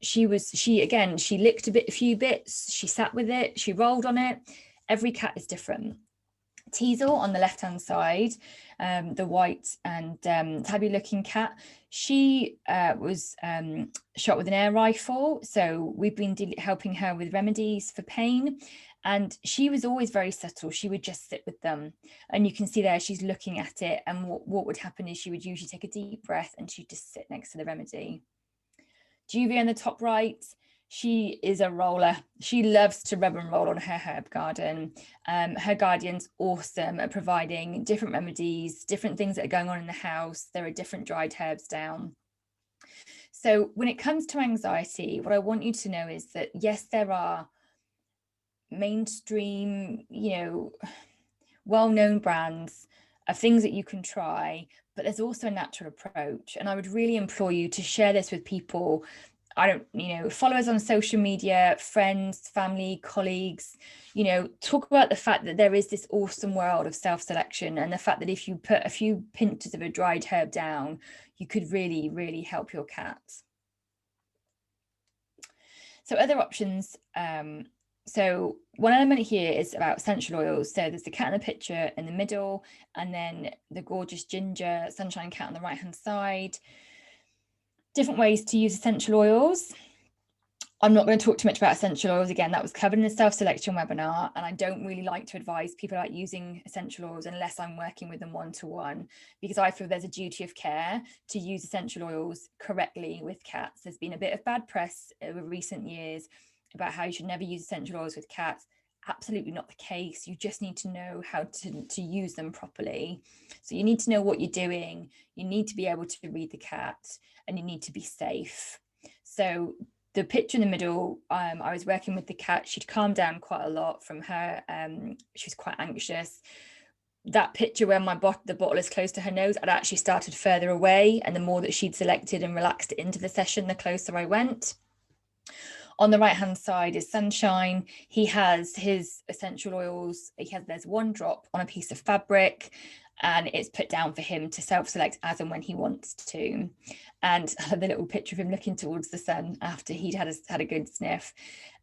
She licked a few bits, she sat with it, she rolled on it. Every cat is different. Teasel on the left-hand side, the white and tabby looking cat, she was shot with an air rifle. So we've been helping her with remedies for pain. And she was always very subtle. She would just sit with them. And you can see there, she's looking at it. And what would happen is she would usually take a deep breath and she'd just sit next to the remedy. Juvie on the top right, she is a roller. She loves to rub and roll on her herb garden. Her guardian's awesome at providing different remedies, different things that are going on in the house. There are different dried herbs down. So when it comes to anxiety, what I want you to know is that, yes, there are mainstream, well-known brands of things that you can try, but there's also a natural approach. And I would really implore you to share this with people. Follow us on social media, friends, family, colleagues, talk about the fact that there is this awesome world of self-selection, and the fact that if you put a few pinches of a dried herb down, you could really, really help your cat. So other options, so one element here is about essential oils. So there's the cat in the picture in the middle, and then the gorgeous ginger sunshine cat on the right-hand side. Different ways to use essential oils. I'm not going to talk too much about essential oils. Again, that was covered in the self-selection webinar, and I don't really like to advise people about using essential oils unless I'm working with them one-to-one, because I feel there's a duty of care to use essential oils correctly with cats. There's been a bit of bad press over recent years about how you should never use essential oils with cats. Absolutely not the case. You just need to know how to use them properly. So you need to know what you're doing. You need to be able to read the cat, and you need to be safe. So the picture in the middle, I was working with the cat. She'd calmed down quite a lot from her. She was quite anxious. That picture where the bottle is close to her nose, I'd actually started further away. And the more that she'd selected and relaxed into the session, the closer I went. On the right-hand side is Sunshine. He has his essential oils. There's one drop on a piece of fabric, and it's put down for him to self-select as and when he wants to. And I have the little picture of him looking towards the sun after he'd had a good sniff.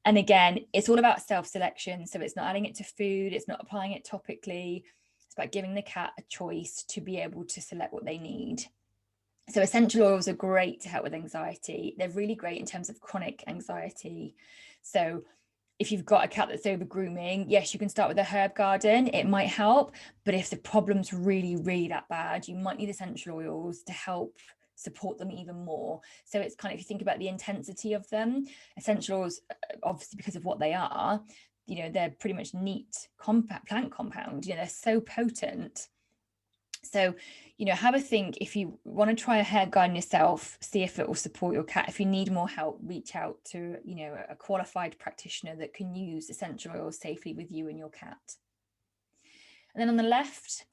And again, it's all about self-selection. So it's not adding it to food. It's not applying it topically. It's about giving the cat a choice to be able to select what they need. So essential oils are great to help with anxiety. They're really great in terms of chronic anxiety. So if you've got a cat that's over grooming, yes, you can start with a herb garden. It might help. But if the problem's really, really that bad, you might need essential oils to help support them even more. So it's kind of, if you think about the intensity of them, essential oils, obviously because of what they are, they're pretty much neat plant compound. They're so potent. So, have a think. If you want to try a hair guide yourself, see if it will support your cat. If you need more help, reach out to, a qualified practitioner that can use essential oils safely with you and your cat. And then on the left,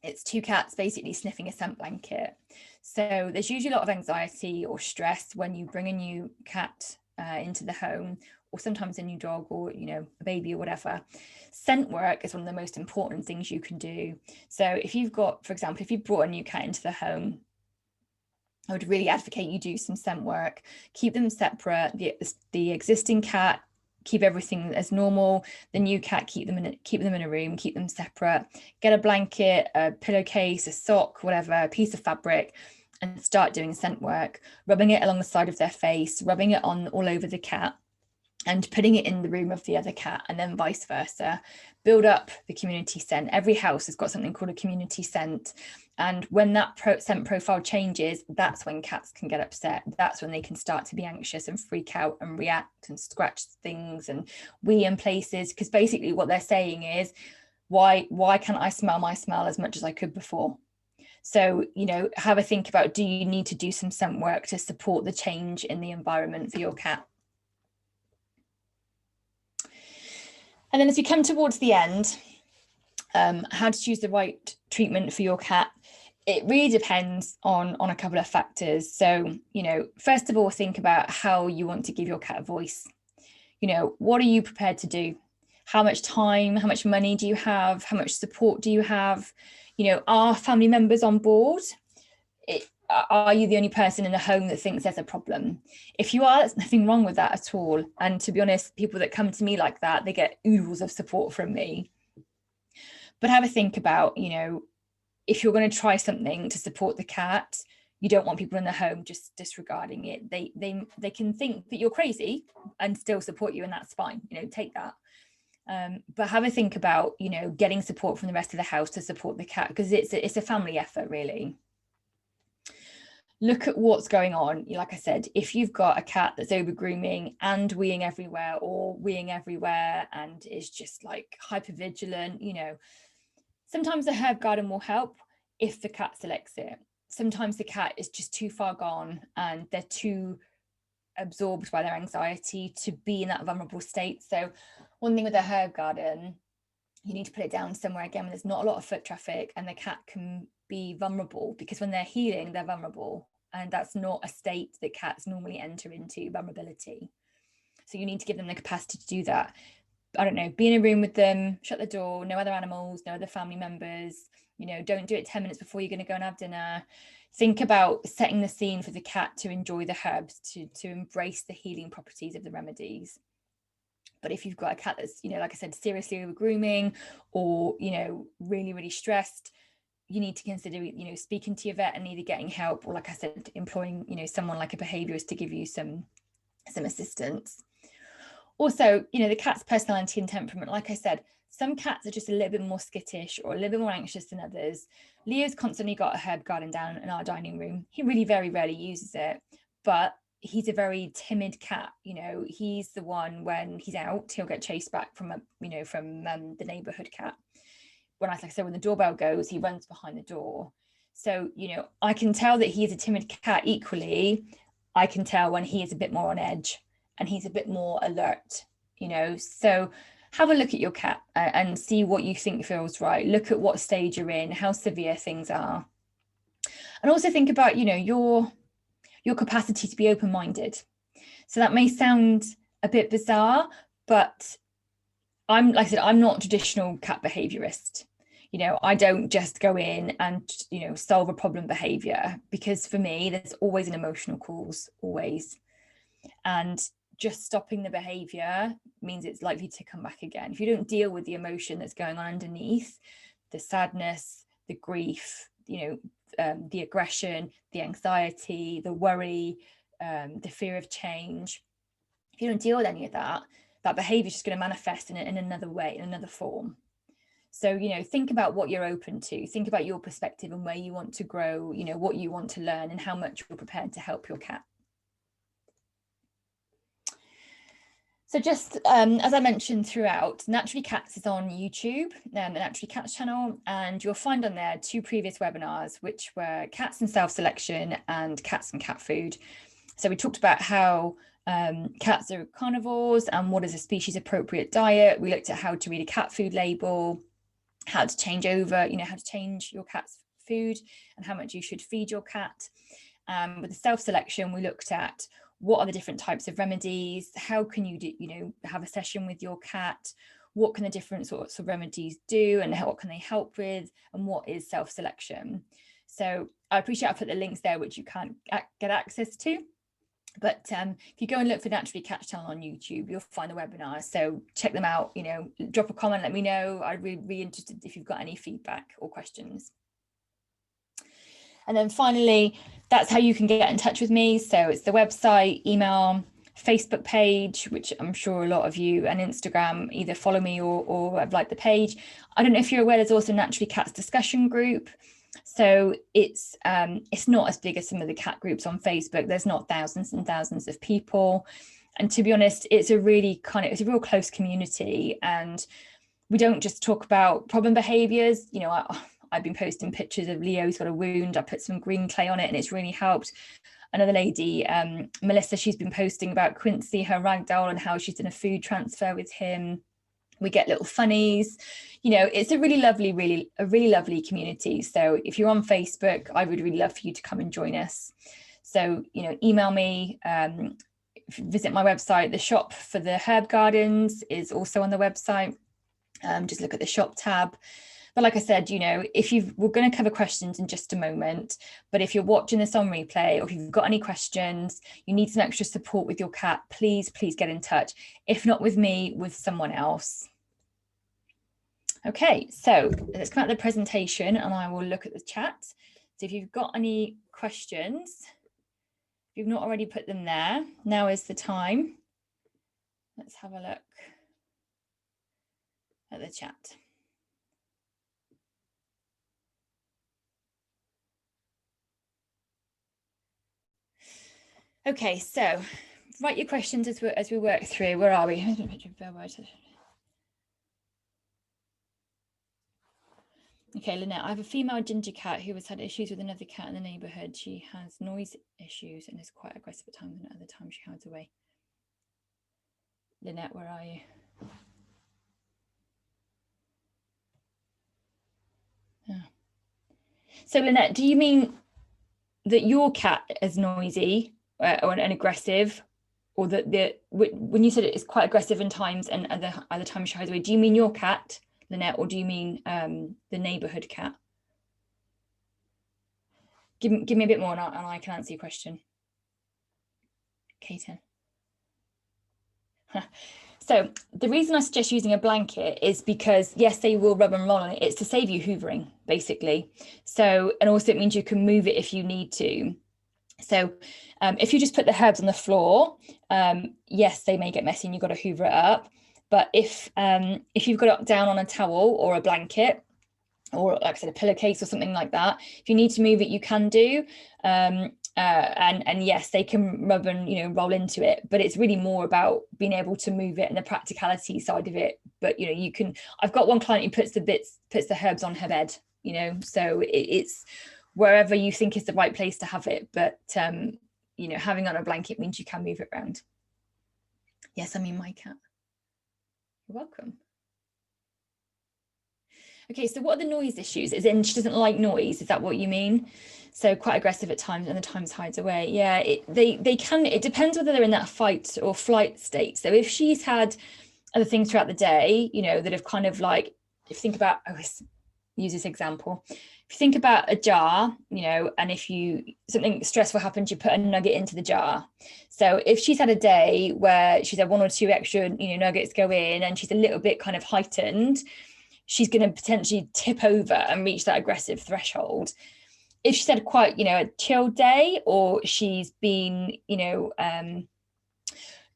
it's two cats basically sniffing a scent blanket. So there's usually a lot of anxiety or stress when you bring a new cat into the home, or sometimes a new dog, or a baby or whatever. Scent work is one of the most important things you can do. So if you've got, for example, if you brought a new cat into the home, I would really advocate you do some scent work. Keep them separate. The existing cat, keep everything as normal. The new cat, keep them in a room, keep them separate. Get a blanket, a pillowcase, a sock, whatever, a piece of fabric, and start doing scent work, rubbing it along the side of their face, rubbing it on all over the cat, and putting it in the room of the other cat, and then vice versa. Build up the community scent. Every house has got something called a community scent. And when that scent profile changes, that's when cats can get upset. That's when they can start to be anxious and freak out and react and scratch things and wee in places. Because basically what they're saying is, why can't I smell my smell as much as I could before? So, have a think about, do you need to do some scent work to support the change in the environment for your cat? And then as we come towards the end, how to choose the right treatment for your cat. It really depends on a couple of factors. So, first of all, think about how you want to give your cat a voice. What are you prepared to do? How much time, how much money do you have? How much support do you have? Are family members on board? Are you the only person in the home that thinks there's a problem? If you are, there's nothing wrong with that at all. And to be honest, people that come to me like that, they get oodles of support from me. But have a think about, if you're going to try something to support the cat, you don't want people in the home just disregarding it. They can think that you're crazy and still support you, and that's fine. Take that. But have a think about, getting support from the rest of the house to support the cat, because it's a family effort, really. Look at what's going on. Like I said, if you've got a cat that's over grooming and weeing everywhere, or weeing everywhere and is just like hyper vigilant, sometimes the herb garden will help if the cat selects it. Sometimes the cat is just too far gone and they're too absorbed by their anxiety to be in that vulnerable state. So one thing with a herb garden, you need to put it down somewhere again when there's not a lot of foot traffic and the cat can be vulnerable, because when they're healing, they're vulnerable, and that's not a state that cats normally enter into, vulnerability. So you need to give them the capacity to do that. I don't know, be in a room with them, shut the door, no other animals, no other family members, don't do it 10 minutes before you're going to go and have dinner. Think about setting the scene for the cat to enjoy the herbs, to embrace the healing properties of the remedies. But if you've got a cat that's, like I said, seriously over grooming, or, really, really stressed, you need to consider, speaking to your vet and either getting help, or, like I said, employing, someone like a behaviourist to give you some assistance. Also, the cat's personality and temperament. Like I said, some cats are just a little bit more skittish or a little bit more anxious than others. Leo's constantly got a herb garden down in our dining room. He really very rarely uses it, but he's a very timid cat. He's the one, when he's out, he'll get chased back from the neighborhood cat. When when the doorbell goes, he runs behind the door. So, I can tell that he's a timid cat. Equally, I can tell when he is a bit more on edge and he's a bit more alert, so have a look at your cat and see what you think feels right. Look at what stage you're in, how severe things are. And also think about, your capacity to be open-minded. So that may sound a bit bizarre, but I'm not a traditional cat behaviourist. I don't just go in and, solve a problem behaviour, because for me, there's always an emotional cause, always. And just stopping the behaviour means it's likely to come back again. If you don't deal with the emotion that's going on underneath, the sadness, the grief, the aggression, the anxiety, the worry, the fear of change, if you don't deal with any of that, that behaviour is just going to manifest in another way, in another form. So, think about what you're open to. Think about your perspective and where you want to grow, what you want to learn, and how much you're prepared to help your cat. So just as I mentioned throughout, Naturally Cats is on YouTube, the Naturally Cats channel, and you'll find on there 2 previous webinars, which were cats and self-selection and cats and cat food. So we talked about how cats are carnivores and what is a species appropriate diet. We looked at how to read a cat food label, how to change over, how to change your cat's food and how much you should feed your cat. With the self-selection, we looked at what are the different types of remedies, how can you do, have a session with your cat, what can the different sorts of remedies do and what can they help with, and what is self-selection. So I appreciate I put the links there which you can't get access to. But if you go and look for Naturally Cats channel on YouTube, you'll find the webinar. So check them out, drop a comment, let me know. I'd be interested if you've got any feedback or questions. And then finally, that's how you can get in touch with me. So it's the website, email, Facebook page, which I'm sure a lot of you, and Instagram, either follow me or have liked the page. I don't know if you're aware, there's also a Naturally Cats discussion group. So it's not as big as some of the cat groups on Facebook. There's not thousands and thousands of people. And to be honest, it's a real close community. And we don't just talk about problem behaviours. I've been posting pictures of Leo's got a wound. I put some green clay on it and it's really helped. Another lady, Melissa, she's been posting about Quincy, her ragdoll, and how she's done a food transfer with him. We get little funnies. It's a really lovely community. So if you're on Facebook, I would really love for you to come and join us. So, email me, visit my website. The shop for the herb gardens is also on the website. Just look at the shop tab. But like I said, we're going to cover questions in just a moment, but if you're watching this on replay, or if you've got any questions, you need some extra support with your cat, please get in touch. If not with me, with someone else. Okay, so let's come out of the presentation and I will look at the chat. So if you've got any questions, if you've not already put them there, now is the time. Let's have a look at the chat. Okay, so write your questions as we work through. Where are we? Okay, Lynette, I have a female ginger cat who has had issues with another cat in the neighbourhood. She has noise issues and is quite aggressive at times, and at other times she hides away. Lynette, where are you? Oh. So Lynette, do you mean that your cat is noisy or an aggressive, or that when you said it is quite aggressive in times and other times she hides away, do you mean your cat, Lynette, or do you mean the neighbourhood cat? Give me a bit more and I can answer your question. Katen. So the reason I suggest using a blanket is because, yes, they will rub and roll on it. It's to save you hoovering, basically. So, and also it means you can move it if you need to. So if you just put the herbs on the floor, yes, they may get messy and you've got to hoover it up. But if you've got it down on a towel or a blanket, or like I said, a pillowcase or something like that, if you need to move it, you can do. And yes, they can rub and roll into it, but it's really more about being able to move it and the practicality side of it. But you can. I've got one client who puts the herbs on her bed. So it's wherever you think is the right place to have it. But having on a blanket means you can move it around. Yes, I mean my cat. You're welcome. Okay, so what are the noise issues? As in she doesn't like noise, is that what you mean? So quite aggressive at times and at times hides away. Yeah, it depends whether they're in that fight or flight state. So if she's had other things throughout the day, that have kind of like, if you think about, use this example. If you think about a jar, and if something stressful happens, you put a nugget into the jar. So if she's had a day where she's had 1 or 2 extra, nuggets go in and she's a little bit kind of heightened, she's going to potentially tip over and reach that aggressive threshold. If she's had quite, a chill day, or she's been,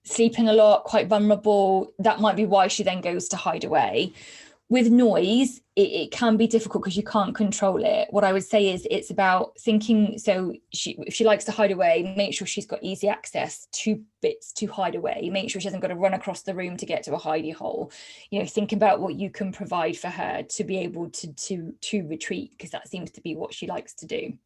sleeping a lot, quite vulnerable, that might be why she then goes to hide away. with noise, it can be difficult because you can't control it. What I would say is it's about thinking, so if she likes to hide away, make sure she's got easy access to bits to hide away. Make sure she hasn't got to run across the room to get to a hidey hole. Think about what you can provide for her to be able to retreat, because that seems to be what she likes to do.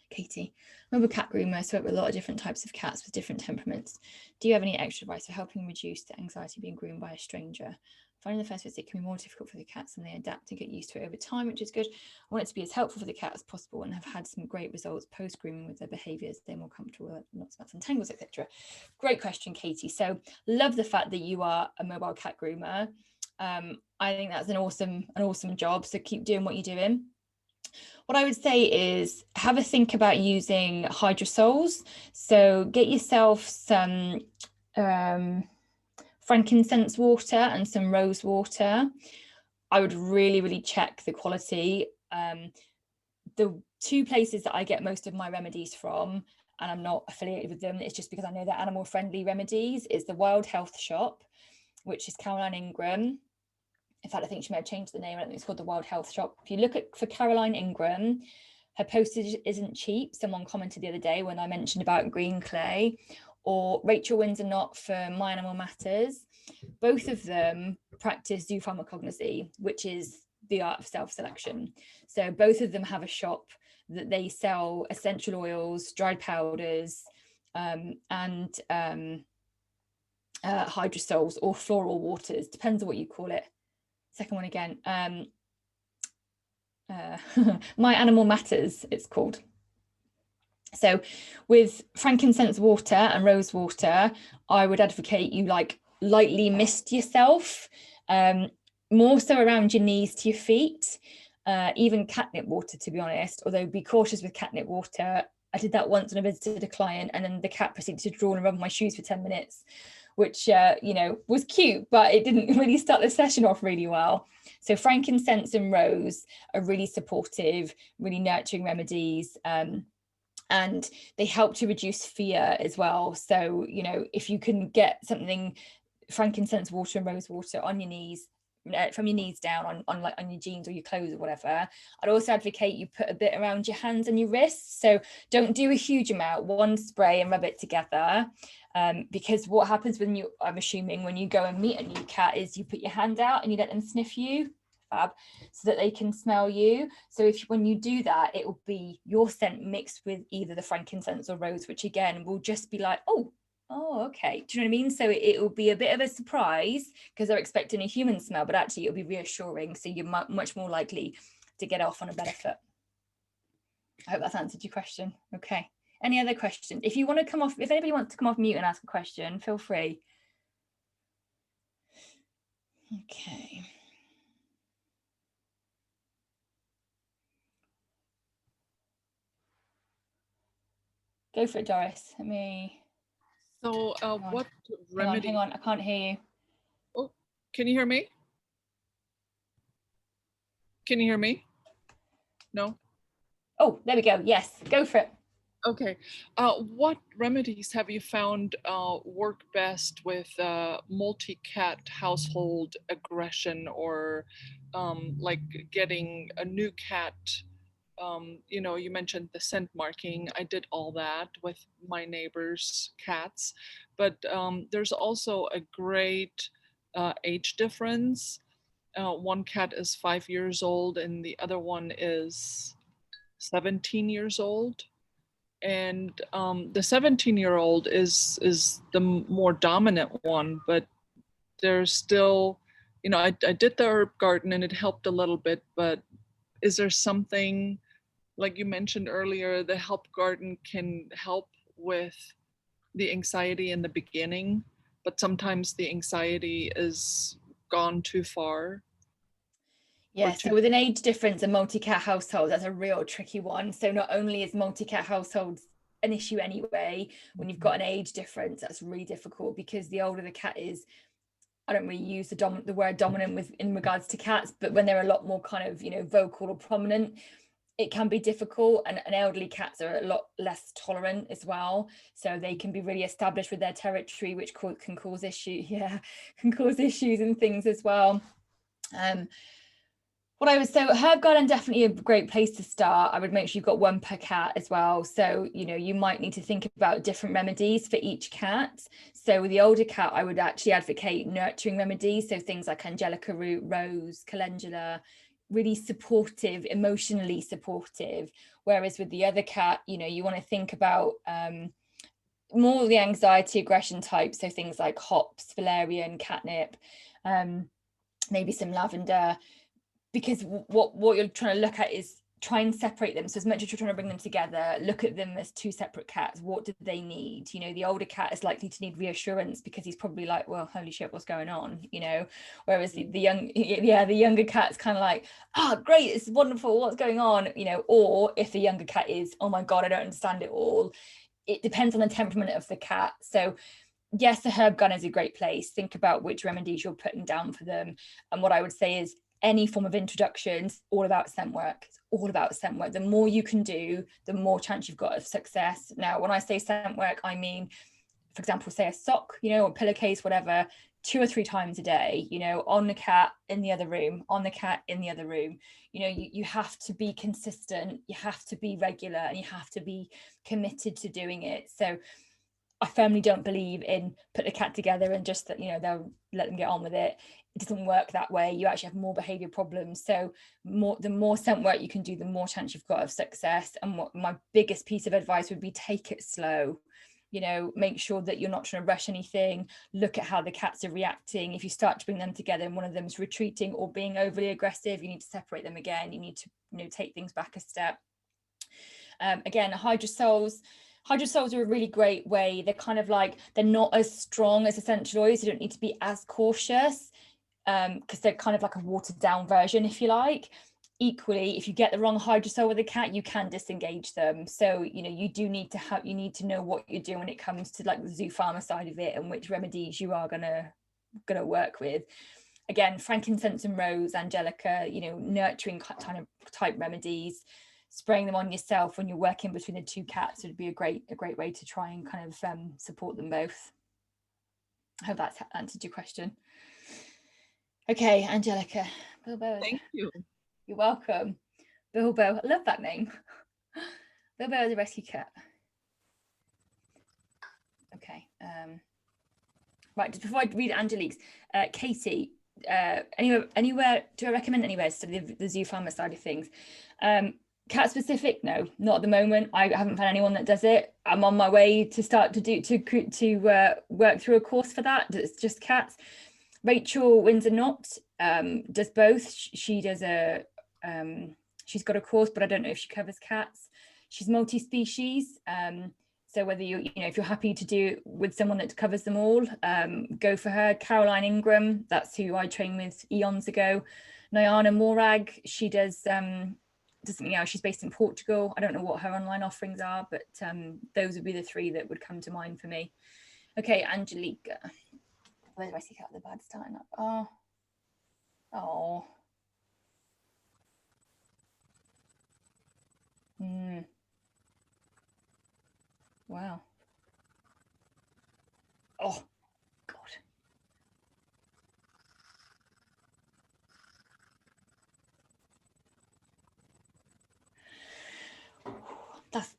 Katie, I'm a cat groomer, so I work with a lot of different types of cats with different temperaments. Do you have any extra advice for helping reduce the anxiety being groomed by a stranger? Finding the first visit can be more difficult for the cats, and they adapt and get used to it over time, which is good. I want it to be as helpful for the cat as possible, and have had some great results post-grooming with their behaviours. They're more comfortable with not smells and tangles, etc. Great question, Katie. So love the fact that you are a mobile cat groomer. I think that's an awesome job. So keep doing what you're doing. What I would say is have a think about using hydrosols. So get yourself some frankincense water and some rose water. I would really check the quality. The two places that I get most of my remedies from, and I'm not affiliated with them, it's just because I know they're animal friendly remedies, is the Wild Health Shop, which is Caroline Ingram. In fact, I think she may have changed the name. I don't think it's called the Wild Health Shop. If you look for Caroline Ingram, her postage isn't cheap. Someone commented the other day when I mentioned about green clay, or Rachel Windsor Knott for My Animal Matters. Both of them practice zoopharmacognosy, which is the art of self-selection. So both of them have a shop that they sell essential oils, dried powders, and hydrosols or floral waters, depends on what you call it. Second one again, My Animal Matters, it's called. So with frankincense water and rose water, I would advocate you lightly mist yourself, more so around your knees to your feet, even catnip water, to be honest, although be cautious with catnip water. I did that once when I visited a client, and then the cat proceeded to draw and rub my shoes for 10 minutes, which, was cute, but it didn't really start the session off really well. So frankincense and rose are really supportive, really nurturing remedies. And they help to reduce fear as well. So, if you can get something, frankincense water and rose water on your knees, from your knees down on your jeans or your clothes or whatever. I'd also advocate you put a bit around your hands and your wrists. So don't do a huge amount, one spray and rub it together. Because what happens I'm assuming when you go and meet a new cat is you put your hand out and you let them sniff you, fab, so that they can smell you. So when you do that, it will be your scent mixed with either the frankincense or rose, which again will just be like, oh, okay. Do you know what I mean? So it will be a bit of a surprise because they're expecting a human smell, but actually it'll be reassuring. So you're much more likely to get off on a better foot. I hope that's answered your question. Okay. Any other questions? If anybody wants to come off mute and ask a question, feel free. Okay. Go for it, Doris. So what remedy? Hang on, I can't hear you. Oh, can you hear me? Can you hear me? No? Oh, there we go. Yes, go for it. Okay. What remedies have you found work best with multi-cat household aggression, or like getting a new cat? You mentioned the scent marking. I did all that with my neighbors' cats, but there's also a great age difference. One cat is 5 years old and the other one is 17 years old. And the 17-year-old is the more dominant one, but there's still, I did the herb garden and it helped a little bit, but is there something, like you mentioned earlier, the help garden can help with the anxiety in the beginning, but sometimes the anxiety is gone too far? Yeah, so with an age difference in multi-cat households, that's a real tricky one. So not only is multi-cat households an issue anyway, when you've got an age difference, that's really difficult, because the older the cat is, I don't really use the word dominant in regards to cats, but when they're a lot more kind of, vocal or prominent, it can be difficult. And elderly cats are a lot less tolerant as well. So they can be really established with their territory, which can cause issues and things as well. What I would say, herb garden, definitely a great place to start. I would make sure you've got one per cat as well. So, you know, you might need to think about different remedies for each cat. So with the older cat, I would actually advocate nurturing remedies. So things like angelica root, rose, calendula, really supportive, emotionally supportive. Whereas with the other cat, you know, you want to think about more the anxiety aggression type. So things like hops, valerian, catnip, maybe some lavender. Because what you're trying to look at is try and separate them. So as much as you're trying to bring them together, look at them as two separate cats. What do they need? You know, the older cat is likely to need reassurance because he's probably like, well, holy shit, what's going on? You know, whereas the younger cat's kind of like, great, it's wonderful, what's going on? You know, or if the younger cat is, oh my God, I don't understand it all. It depends on the temperament of the cat. So yes, the herb garden is a great place. Think about which remedies you're putting down for them. And what I would say is any form of introductions, all about scent work. It's all about scent work. The more you can do, the more chance you've got of success. Now, when I say scent work, I mean, for example, say a sock, you know, or pillowcase, whatever, 2 or 3 times a day, you know, on the cat, in the other room, on the cat, in the other room. You know, you have to be consistent, you have to be regular, and you have to be committed to doing it. So I firmly don't believe in put the cat together and just that, you know, they'll let them get on with it. It doesn't work that way. You actually have more behavior problems. So the more scent work you can do, the more chance you've got of success. And what my biggest piece of advice would be, take it slow. You know, make sure that you're not trying to rush anything. Look at how the cats are reacting. If you start to bring them together and one of them is retreating or being overly aggressive, you need to separate them again. You need to, you know, take things back a step. Again, hydrosols are a really great way. They're kind of like, they're not as strong as essential oils. You don't need to be as cautious because they're kind of like a watered down version, if you like. Equally, if you get the wrong hydrosol with a cat, you can disengage them. So, you know, you need to know what you're doing when it comes to like the zoo pharma side of it and which remedies you are gonna work with. Again, frankincense and rose, angelica, you know, nurturing type remedies. Spraying them on yourself when you're working between the two cats would be a great way to try and kind of support them both. I hope that's answered your question. Okay, Angelica. Bilbo. Thank you. You're welcome. Bilbo, I love that name. Bilbo is a rescue cat. Okay. Right, just before I read Angelique's, Katie, anywhere, do I recommend anywhere to study the zoo pharma side of things? Cat specific? No, not at the moment. I haven't found anyone that does it. I'm on my way to start to work through a course for that. It's just cats. Rachel Windsor Knott does both. She does she's got a course, but I don't know if she covers cats. She's multi-species. So whether you know, if you're happy to do with someone that covers them all, go for her. Caroline Ingram, that's who I trained with eons ago. Nyana Morag, she does you know, she's based in Portugal. I don't know what her online offerings are, but those would be the 3 that would come to mind for me. Okay, Angelica. Where do I see out the bad starting up? Oh. Wow. Oh, God.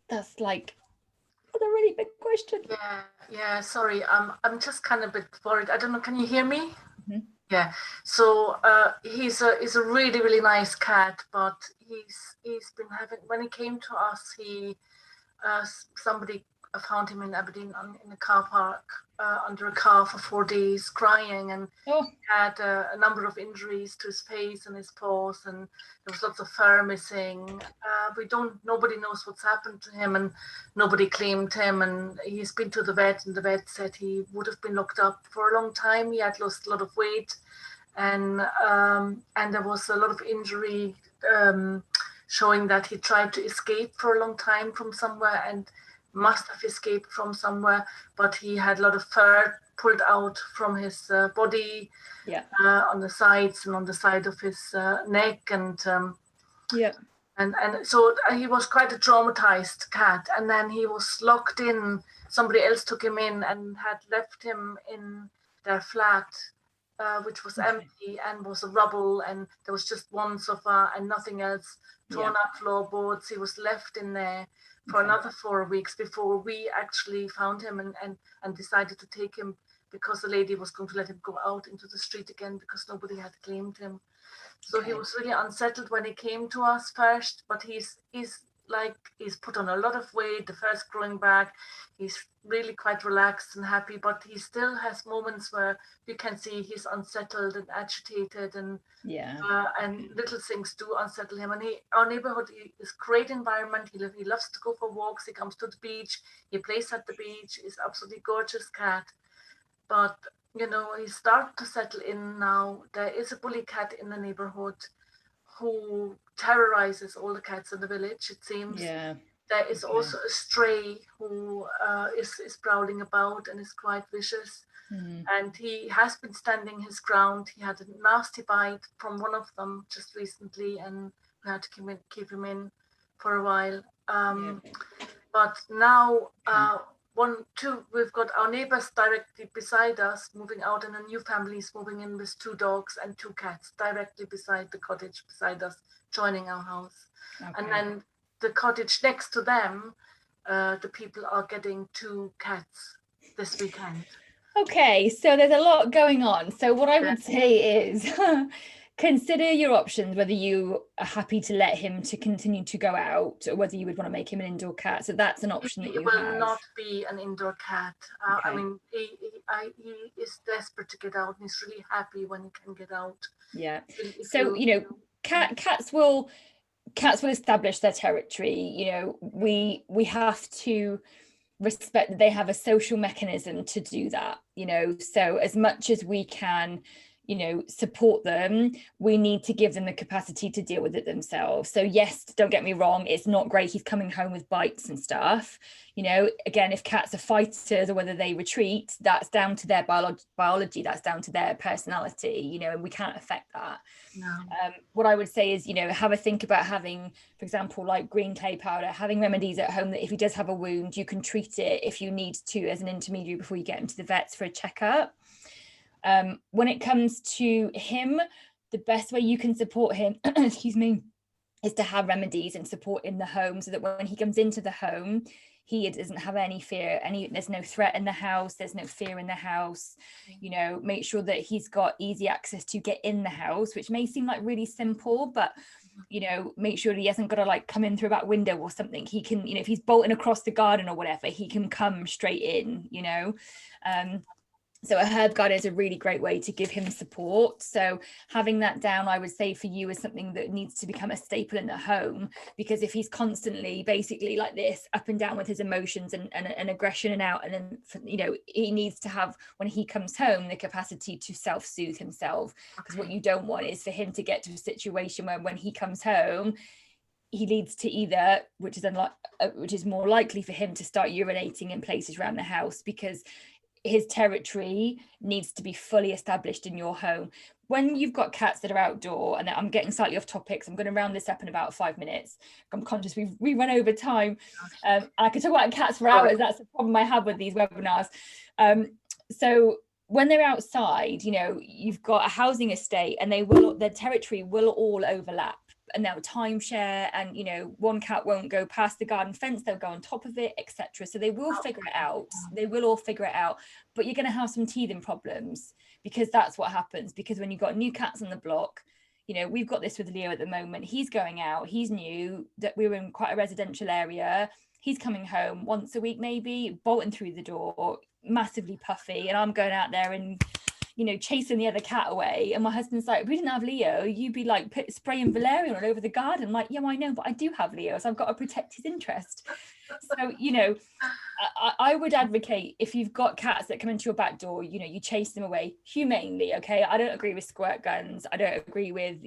That's like a really big question. Yeah. Sorry, I'm just kind of a bit worried. I don't know. Can you hear me? Mm-hmm. Yeah. So he's a really, really nice cat, but he's been having, when he came to us, somebody found him in Aberdeen in a car park under a car for 4 days, crying, and had a number of injuries to his face and his paws, and there was lots of fur missing. Nobody knows what's happened to him, and nobody claimed him, and he's been to the vet, and the vet said he would have been locked up for a long time. He had lost a lot of weight, and there was a lot of injury showing that he tried to escape for a long time from somewhere and must have escaped from somewhere, but he had a lot of fur pulled out from his body, on the sides and on the side of his neck, and so he was quite a traumatized cat. And then he was locked in. Somebody else took him in and had left him in their flat which was empty and was a rubble, and there was just one sofa and nothing else, torn up floorboards. He was left in there for another 4 weeks before we actually found him and decided to take him, because the lady was going to let him go out into the street again because nobody had claimed him. So he was really unsettled when he came to us first, but he's put on a lot of weight, the first growing back. He's really quite relaxed and happy, but he still has moments where you can see he's unsettled and agitated, and little things do unsettle him. And our neighborhood is great environment. He loves to go for walks. He comes to the beach. He plays at the beach. He's absolutely gorgeous cat. But he's starting to settle in now. There is a bully cat in the neighborhood who terrorizes all the cats in the village, it seems. There is also a stray who is prowling about and is quite vicious. And he has been standing his ground. He had a nasty bite from one of them just recently, and we had to keep him in for a while. But now, we've got our neighbors directly beside us moving out, and a new family is moving in with 2 dogs and 2 cats directly beside the cottage beside us, joining our house. And then the cottage next to them, the people are getting 2 cats this weekend. Okay, so there's a lot going on. So what I would say is consider your options, whether you are happy to let him to continue to go out or whether you would want to make him an indoor cat. So that's an option that you have. He will not be an indoor cat. I mean, he is desperate to get out, and he's really happy when he can get out. Yeah. So, cats will establish their territory. We have to respect that they have a social mechanism to do that, so as much as we can support them, we need to give them the capacity to deal with it themselves. So yes, don't get me wrong, it's not great he's coming home with bites and stuff. Again, if cats are fighters or whether they retreat, that's down to their biology, that's down to their personality, and we can't affect that. No. What I would say is, have a think about having, for example, like green clay powder, having remedies at home that if he does have a wound, you can treat it if you need to as an intermediary before you get him to the vets for a checkup. When it comes to him, the best way you can support him, excuse me, is to have remedies and support in the home, so that when he comes into the home, he doesn't have any fear, there's no threat in the house, there's no fear in the house. Make sure that he's got easy access to get in the house, which may seem like really simple, but make sure he hasn't got to like come in through a back window or something. He can, if he's bolting across the garden or whatever, he can come straight in. So a herb guide is a really great way to give him support. So having that down, I would say for you, is something that needs to become a staple in the home, because if he's constantly basically like this, up and down with his emotions and aggression and out, and then, he needs to have, when he comes home, the capacity to self-soothe himself. Because what you don't want is for him to get to a situation where when he comes home, he leads to either, which is more likely for him to start urinating in places around the house, because his territory needs to be fully established in your home. When you've got cats that are outdoor, and I'm getting slightly off topics, I'm going to round this up in about 5 minutes. I'm conscious we run over time. I could talk about cats for hours. That's the problem I have with these webinars. So when they're outside, you've got a housing estate, and their territory will all overlap, and they'll timeshare, and one cat won't go past the garden fence, they'll go on top of it, etc. So they will figure it out. They will all figure it out, but you're going to have some teething problems, because that's what happens. Because when you've got new cats on the block, we've got this with Leo at the moment. He's going out, he's new, that we're in quite a residential area, he's coming home once a week maybe, bolting through the door, massively puffy, and I'm going out there and chasing the other cat away. And my husband's like, if we didn't have Leo, you'd be like spraying valerian all over the garden. I'm like, yeah, I know, but I do have Leo, so I've got to protect his interest. So I would advocate, if you've got cats that come into your back door, you chase them away humanely. Okay, I don't agree with squirt guns, I don't agree with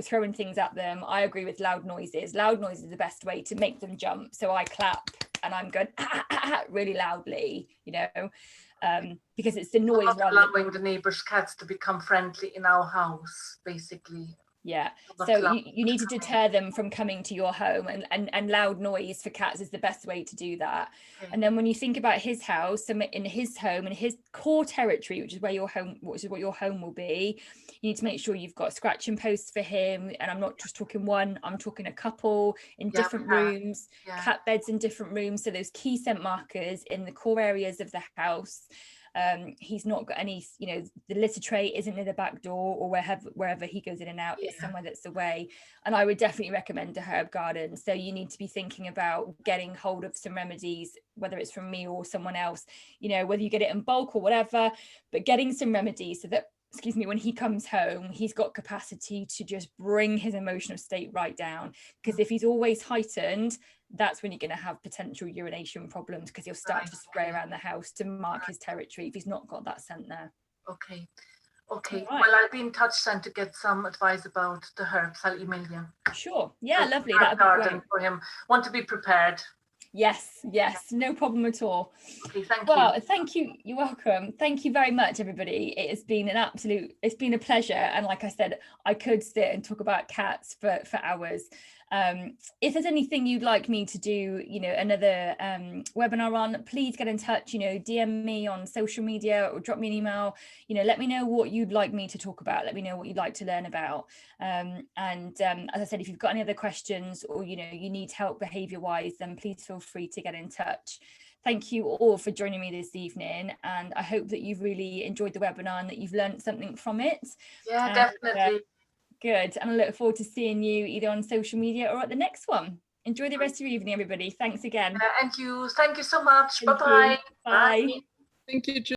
throwing things at them. I agree with loud noises. Loud noise is the best way to make them jump. So I clap and I'm going really loudly, because it's the noise, not allowing the neighbours' cats to become friendly in our house, basically. Yeah, so you need to deter them from coming to your home, and loud noise for cats is the best way to do that. Okay. And then when you think about his house, so in his home and his core territory, which is where your home, which is what your home will be, you need to make sure you've got scratching posts for him. And I'm not just talking one, I'm talking a couple in different rooms, cat beds in different rooms. So those key scent markers in the core areas of the house. He's not got any, you know, the litter tray isn't near the back door or wherever he goes in and out. It's somewhere that's away. And I would definitely recommend a herb garden. So you need to be thinking about getting hold of some remedies, whether it's from me or someone else, you know, whether you get it in bulk or whatever, but getting some remedies so that, excuse me, when he comes home, he's got capacity to just bring his emotional state right down. Because if he's always heightened, that's when you're going to have potential urination problems, because he'll start to spray around the house to mark his territory if he's not got that scent there. Okay. Well, I'll be in touch then to get some advice about the herbs. I'll email you. Sure. Yeah, lovely. That'd be great. For him. Want to be prepared. Yes, no problem at all. Okay, thank you. Well, thank you. You're welcome. Thank you very much, everybody. It has been it's been a pleasure. And like I said, I could sit and talk about cats for hours. If there's anything you'd like me to do, you know, another webinar on, please get in touch, you know, DM me on social media or drop me an email, you know, let me know what you'd like me to talk about. Let me know what you'd like to learn about. As I said, if you've got any other questions or, you know, you need help behaviour wise, then please feel free to get in touch. Thank you all for joining me this evening, and I hope that you've really enjoyed the webinar and that you've learned something from it. Yeah, definitely. Good, and I look forward to seeing you either on social media or at the next one. Enjoy the rest of your evening, everybody. Thanks again. And thank you so much. Bye-bye. Bye. Thank you, Jill.